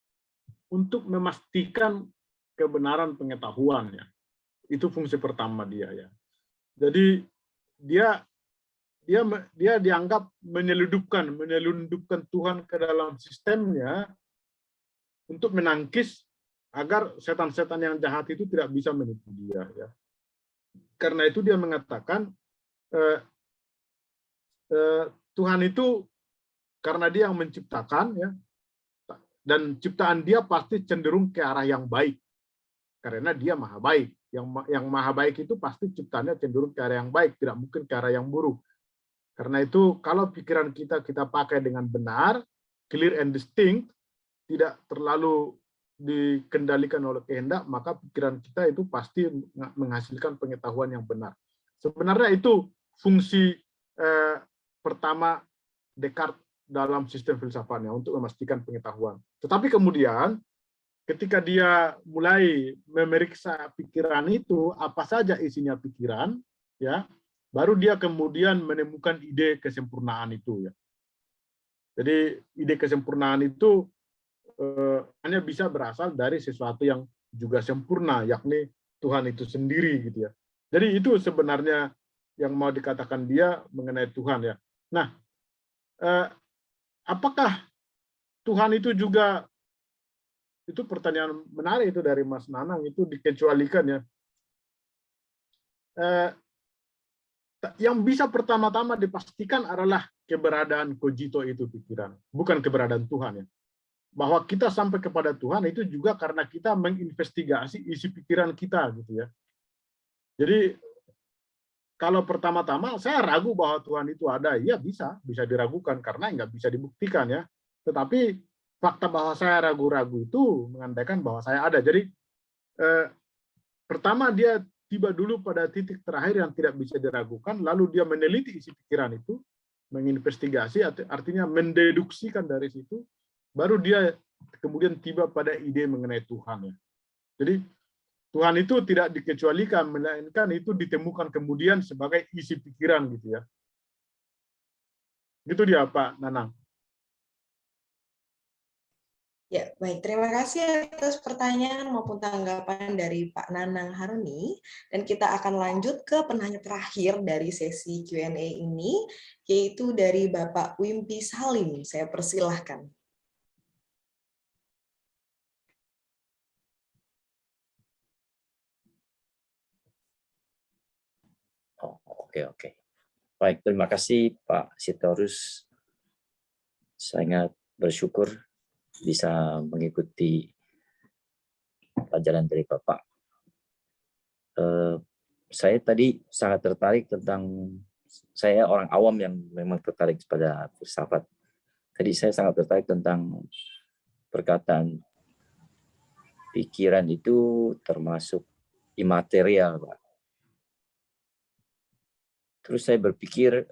untuk memastikan kebenaran pengetahuan ya. Itu fungsi pertama dia ya. Jadi dia dianggap menyelundupkan Tuhan ke dalam sistemnya untuk menangkis agar setan-setan yang jahat itu tidak bisa menipu dia ya. Karena itu dia mengatakan Tuhan itu karena dia yang menciptakan ya, dan ciptaan dia pasti cenderung ke arah yang baik karena dia maha baik. Yang maha baik itu pasti ciptaannya cenderung ke arah yang baik, tidak mungkin ke arah yang buruk. Karena itu kalau pikiran kita pakai dengan benar, clear and distinct, tidak terlalu dikendalikan oleh kehendak, maka pikiran kita itu pasti menghasilkan pengetahuan yang benar. Sebenarnya itu fungsi pertama Descartes dalam sistem filsafatnya, untuk memastikan pengetahuan. Tetapi kemudian ketika dia mulai memeriksa pikiran itu, apa saja isinya pikiran, ya, baru dia kemudian menemukan ide kesempurnaan itu ya. Jadi ide kesempurnaan itu hanya bisa berasal dari sesuatu yang juga sempurna, yakni Tuhan itu sendiri gitu ya. Jadi itu sebenarnya yang mau dikatakan dia mengenai Tuhan ya. Nah, apakah Tuhan itu juga, itu pertanyaan menarik itu dari Mas Nanang, itu dikecualikan ya. Yang bisa pertama-tama dipastikan adalah keberadaan cogito itu pikiran, bukan keberadaan Tuhan ya. Bahwa kita sampai kepada Tuhan itu juga karena kita menginvestigasi isi pikiran kita gitu ya. Jadi kalau pertama-tama saya ragu bahwa Tuhan itu ada, ya bisa diragukan karena nggak bisa dibuktikan ya. Tetapi fakta bahwa saya ragu-ragu itu mengandaikan bahwa saya ada. Jadi pertama dia tiba dulu pada titik terakhir yang tidak bisa diragukan, lalu dia meneliti isi pikiran itu, menginvestigasi, artinya mendeduksikan dari situ, baru dia kemudian tiba pada ide mengenai Tuhan ya. Jadi Tuhan itu tidak dikecualikan, melainkan itu ditemukan kemudian sebagai isi pikiran gitu ya. Gitu dia Pak Nanang. Ya, baik. Terima kasih atas pertanyaan maupun tanggapan dari Pak Nanang Haruni. Dan kita akan lanjut ke penanya terakhir dari sesi Q&A ini, yaitu dari Bapak Wimpi Salim. Saya persilahkan. Oke. Baik, terima kasih Pak Sitorus. Sangat bersyukur bisa mengikuti pelajaran dari Bapak. Saya tadi sangat tertarik tentang, saya orang awam yang memang tertarik pada filsafat. Tadi saya sangat tertarik tentang perkataan pikiran itu termasuk imaterial, Pak. Terus saya berpikir,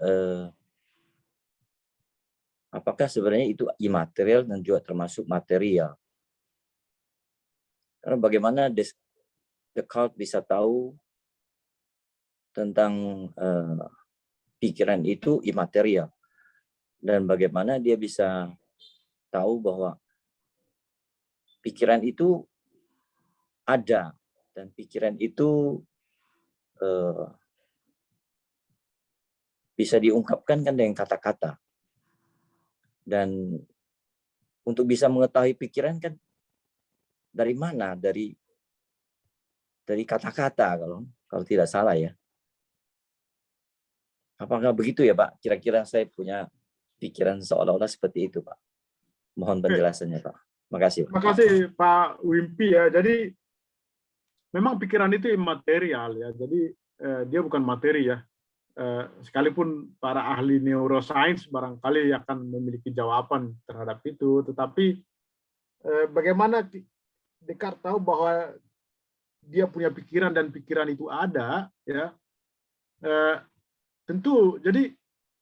apakah sebenarnya itu imaterial dan juga termasuk material? Karena bagaimana Descartes bisa tahu tentang pikiran itu imaterial, dan bagaimana dia bisa tahu bahwa pikiran itu ada dan pikiran itu bisa diungkapkan kan dengan kata-kata. Dan untuk bisa mengetahui pikiran kan dari mana? Dari kata-kata kalau tidak salah ya. Apakah begitu ya Pak? Kira-kira saya punya pikiran seolah-olah seperti itu, Pak. Mohon penjelasannya, Pak. Makasih, Pak. Terima kasih Pak Wimpi ya. Jadi memang pikiran itu imaterial ya. Jadi dia bukan materi ya. Sekalipun para ahli neuroscience barangkali akan memiliki jawaban terhadap itu, tetapi bagaimana Descartes tahu bahwa dia punya pikiran dan pikiran itu ada, ya tentu. Jadi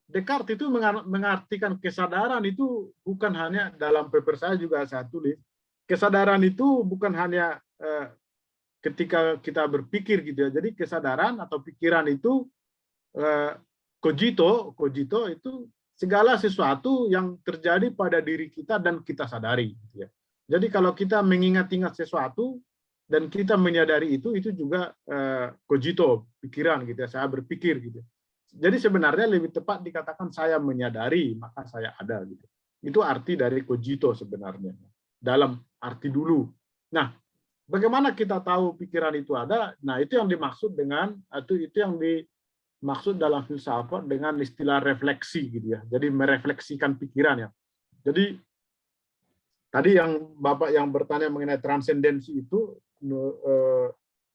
Descartes itu mengartikan kesadaran itu bukan hanya dalam paper saya juga saya tulis. Kesadaran itu bukan hanya ketika kita berpikir gitu ya. Jadi kesadaran atau pikiran itu cogito itu segala sesuatu yang terjadi pada diri kita dan kita sadari gitu ya. Jadi kalau kita mengingat-ingat sesuatu dan kita menyadari itu juga cogito, pikiran gitu ya. Saya berpikir gitu. Jadi sebenarnya lebih tepat dikatakan saya menyadari, maka saya ada gitu. Itu arti dari cogito sebenarnya. Dalam arti dulu. Nah, bagaimana kita tahu pikiran itu ada? Nah, itu yang dimaksud dengan itu yang dimaksud dalam filsafat dengan istilah refleksi gitu ya. Jadi merefleksikan pikiran ya. Jadi tadi yang Bapak yang bertanya mengenai transendensi itu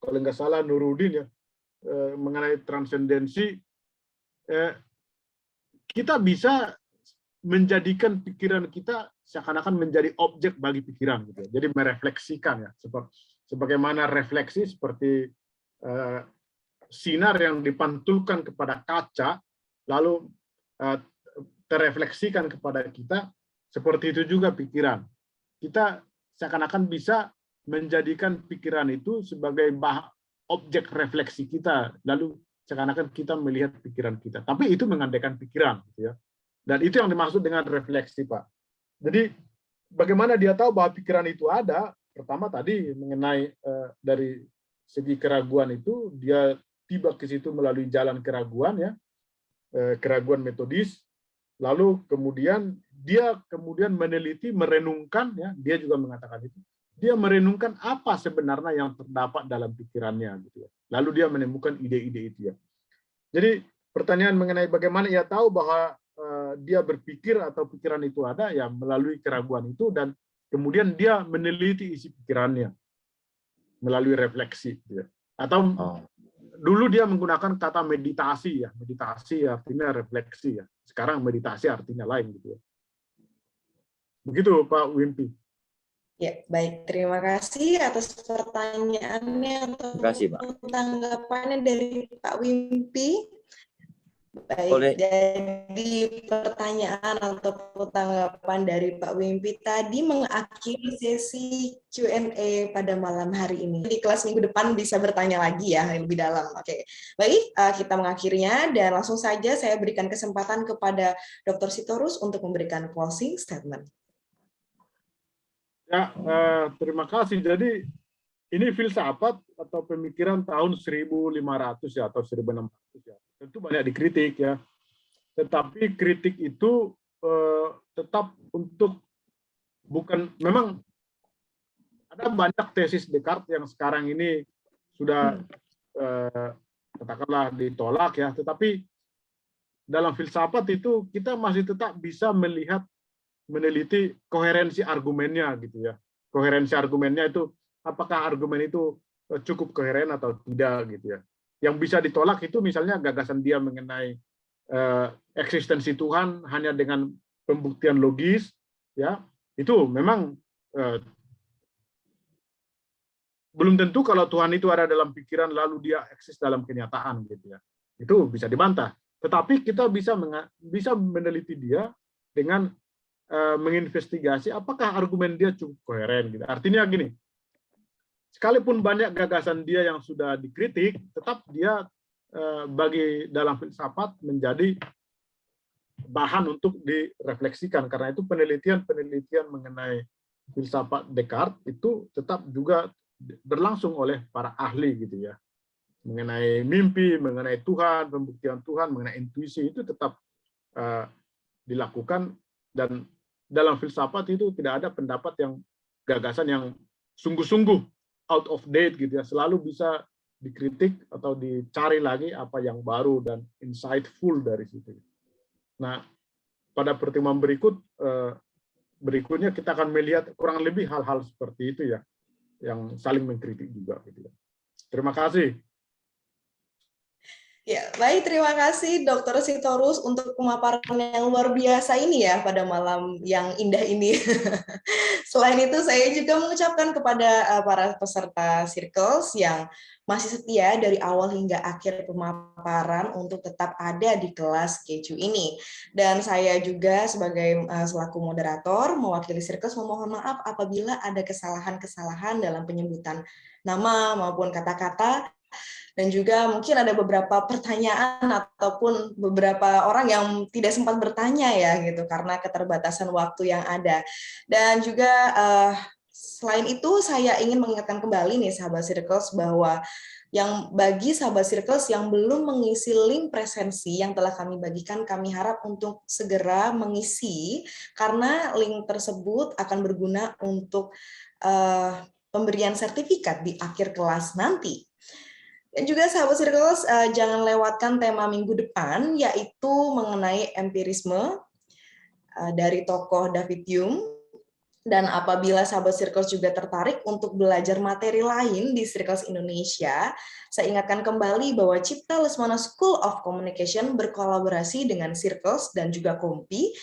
kalau nggak salah Nuruddin ya, mengenai transendensi, kita bisa menjadikan pikiran kita seakan-akan menjadi objek bagi pikiran gitu ya. Jadi merefleksikan ya, sebagaimana refleksi seperti sinar yang dipantulkan kepada kaca lalu terrefleksikan kepada kita, seperti itu juga pikiran. Kita seakan-akan bisa menjadikan pikiran itu sebagai objek refleksi kita, lalu seakan-akan kita melihat pikiran kita. Tapi itu mengandaikan pikiran gitu ya. Dan itu yang dimaksud dengan refleksi, Pak. Jadi bagaimana dia tahu bahwa pikiran itu ada? Pertama tadi mengenai dari segi keraguan itu, dia tiba ke situ melalui jalan keraguan ya, keraguan metodis. Lalu kemudian dia meneliti, merenungkan ya, dia juga mengatakan itu. Dia merenungkan apa sebenarnya yang terdapat dalam pikirannya gitu ya. Lalu dia menemukan ide-ide itu ya. Jadi pertanyaan mengenai bagaimana ia tahu bahwa dia berpikir atau pikiran itu ada ya melalui keraguan itu, dan kemudian dia meneliti isi pikirannya melalui refleksi gitu ya. Atau dulu dia menggunakan kata meditasi ya. Meditasi artinya refleksi ya. Sekarang meditasi artinya lain gitu ya. Begitu Pak Wimpi. Ya, baik. Terima kasih atas pertanyaannya atau tanggapannya dari Pak Wimpi. Baik, jadi pertanyaan atau tanggapan dari Pak Wimpi tadi mengakhiri sesi Q&A pada malam hari ini. Di kelas minggu depan bisa bertanya lagi ya, lebih dalam. Oke, baik, kita mengakhirinya dan langsung saja saya berikan kesempatan kepada Dr. Sitorus untuk memberikan closing statement. Ya, terima kasih. Jadi ini filsafat atau pemikiran tahun 1500 ya atau 1600 ya. Tentu banyak dikritik ya. Tetapi kritik itu tetap untuk memang ada banyak tesis Descartes yang sekarang ini sudah katakanlah ditolak ya. Tetapi dalam filsafat itu kita masih tetap bisa meneliti koherensi argumennya gitu ya. Koherensi argumennya itu apakah argumen itu cukup koheren atau tidak gitu ya. Yang bisa ditolak itu misalnya gagasan dia mengenai eksistensi Tuhan hanya dengan pembuktian logis ya. Itu memang belum tentu kalau Tuhan itu ada dalam pikiran lalu dia eksis dalam kenyataan gitu ya. Itu bisa dibantah. Tetapi kita bisa meneliti dia dengan menginvestigasi apakah argumen dia cukup koheren gitu. Artinya gini, sekalipun banyak gagasan dia yang sudah dikritik, tetap dia bagi dalam filsafat menjadi bahan untuk direfleksikan, karena itu penelitian mengenai filsafat Descartes itu tetap juga berlangsung oleh para ahli gitu ya. Mengenai mimpi, mengenai Tuhan, pembuktian Tuhan, mengenai intuisi itu tetap dilakukan, dan dalam filsafat itu tidak ada pendapat yang gagasan yang sungguh-sungguh out of date gitu ya, selalu bisa dikritik atau dicari lagi apa yang baru dan insightful dari situ. Nah, pada pertemuan berikutnya kita akan melihat kurang lebih hal-hal seperti itu ya, yang saling mengkritik juga gitu ya. Terima kasih. Ya, baik, terima kasih Dr. Sitorus untuk pemaparan yang luar biasa ini ya pada malam yang indah ini. Selain itu, saya juga mengucapkan kepada para peserta Circles yang masih setia dari awal hingga akhir pemaparan untuk tetap ada di kelas Keju ini. Dan saya juga sebagai selaku moderator mewakili Circles memohon maaf apabila ada kesalahan-kesalahan dalam penyebutan nama maupun kata-kata. Dan juga mungkin ada beberapa pertanyaan ataupun beberapa orang yang tidak sempat bertanya ya gitu karena keterbatasan waktu yang ada. Dan juga selain itu saya ingin mengingatkan kembali nih sahabat Circles bahwa yang bagi sahabat Circles yang belum mengisi link presensi yang telah kami bagikan, kami harap untuk segera mengisi karena link tersebut akan berguna untuk pemberian sertifikat di akhir kelas nanti. Dan juga sahabat Circles, jangan lewatkan tema minggu depan, yaitu mengenai empirisme dari tokoh David Hume. Dan apabila sahabat Circles juga tertarik untuk belajar materi lain di Circles Indonesia, saya ingatkan kembali bahwa Cipta Lesmana School of Communication berkolaborasi dengan Circles dan juga Kompi.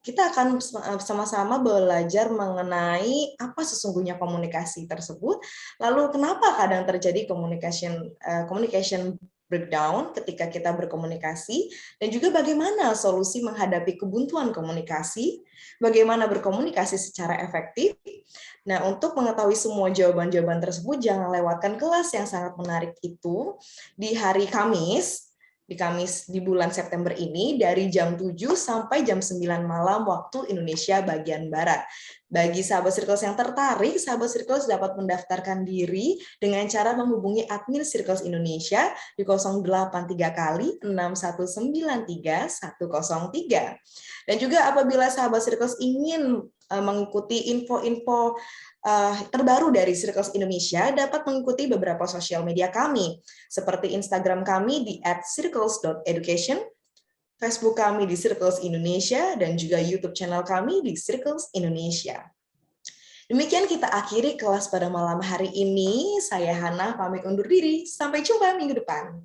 Kita akan sama-sama belajar mengenai apa sesungguhnya komunikasi tersebut, lalu kenapa kadang terjadi communication breakdown ketika kita berkomunikasi, dan juga bagaimana solusi menghadapi kebuntuan komunikasi, bagaimana berkomunikasi secara efektif. Nah, untuk mengetahui semua jawaban-jawaban tersebut, jangan lewatkan kelas yang sangat menarik itu di hari Kamis, di bulan September ini dari jam 7 sampai jam 9 malam waktu Indonesia bagian Barat. Bagi sahabat Circles yang tertarik, sahabat Circles dapat mendaftarkan diri dengan cara menghubungi admin Circles Indonesia di 083 kali 6193 103. Dan juga apabila sahabat Circles ingin mengikuti info-info terbaru dari Circles Indonesia, dapat mengikuti beberapa sosial media kami, seperti Instagram kami di @circles.education, Facebook kami di Circles Indonesia, dan juga YouTube channel kami di Circles Indonesia. Demikian kita akhiri kelas pada malam hari ini. Saya Hana pamit undur diri. Sampai jumpa minggu depan.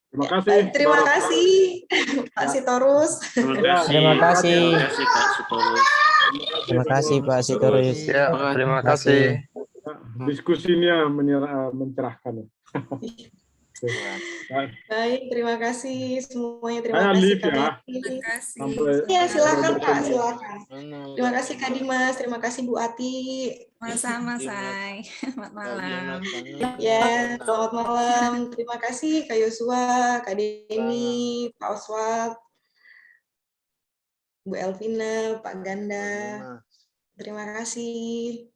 Terima kasih. Baik, terima kasih Pak Sitorus. Terima kasih. Pak Sitorus. Terima kasih Pak Sitorus. Ya, terima kasih. Diskusinya mencerahkan. Baik, terima kasih semuanya. Terima Saya kasih live Kak ya. Devi. Ya, silakan Kak, silakan. Terima kasih Kak Dimas, terima kasih Bu Ati. Sama-sama, Say. Selamat malam. Ya, selamat malam. Terima kasih Kak Yosua, Kak Deni, Pak Oswald, Bu Elvina, Pak Ganda. Terima kasih.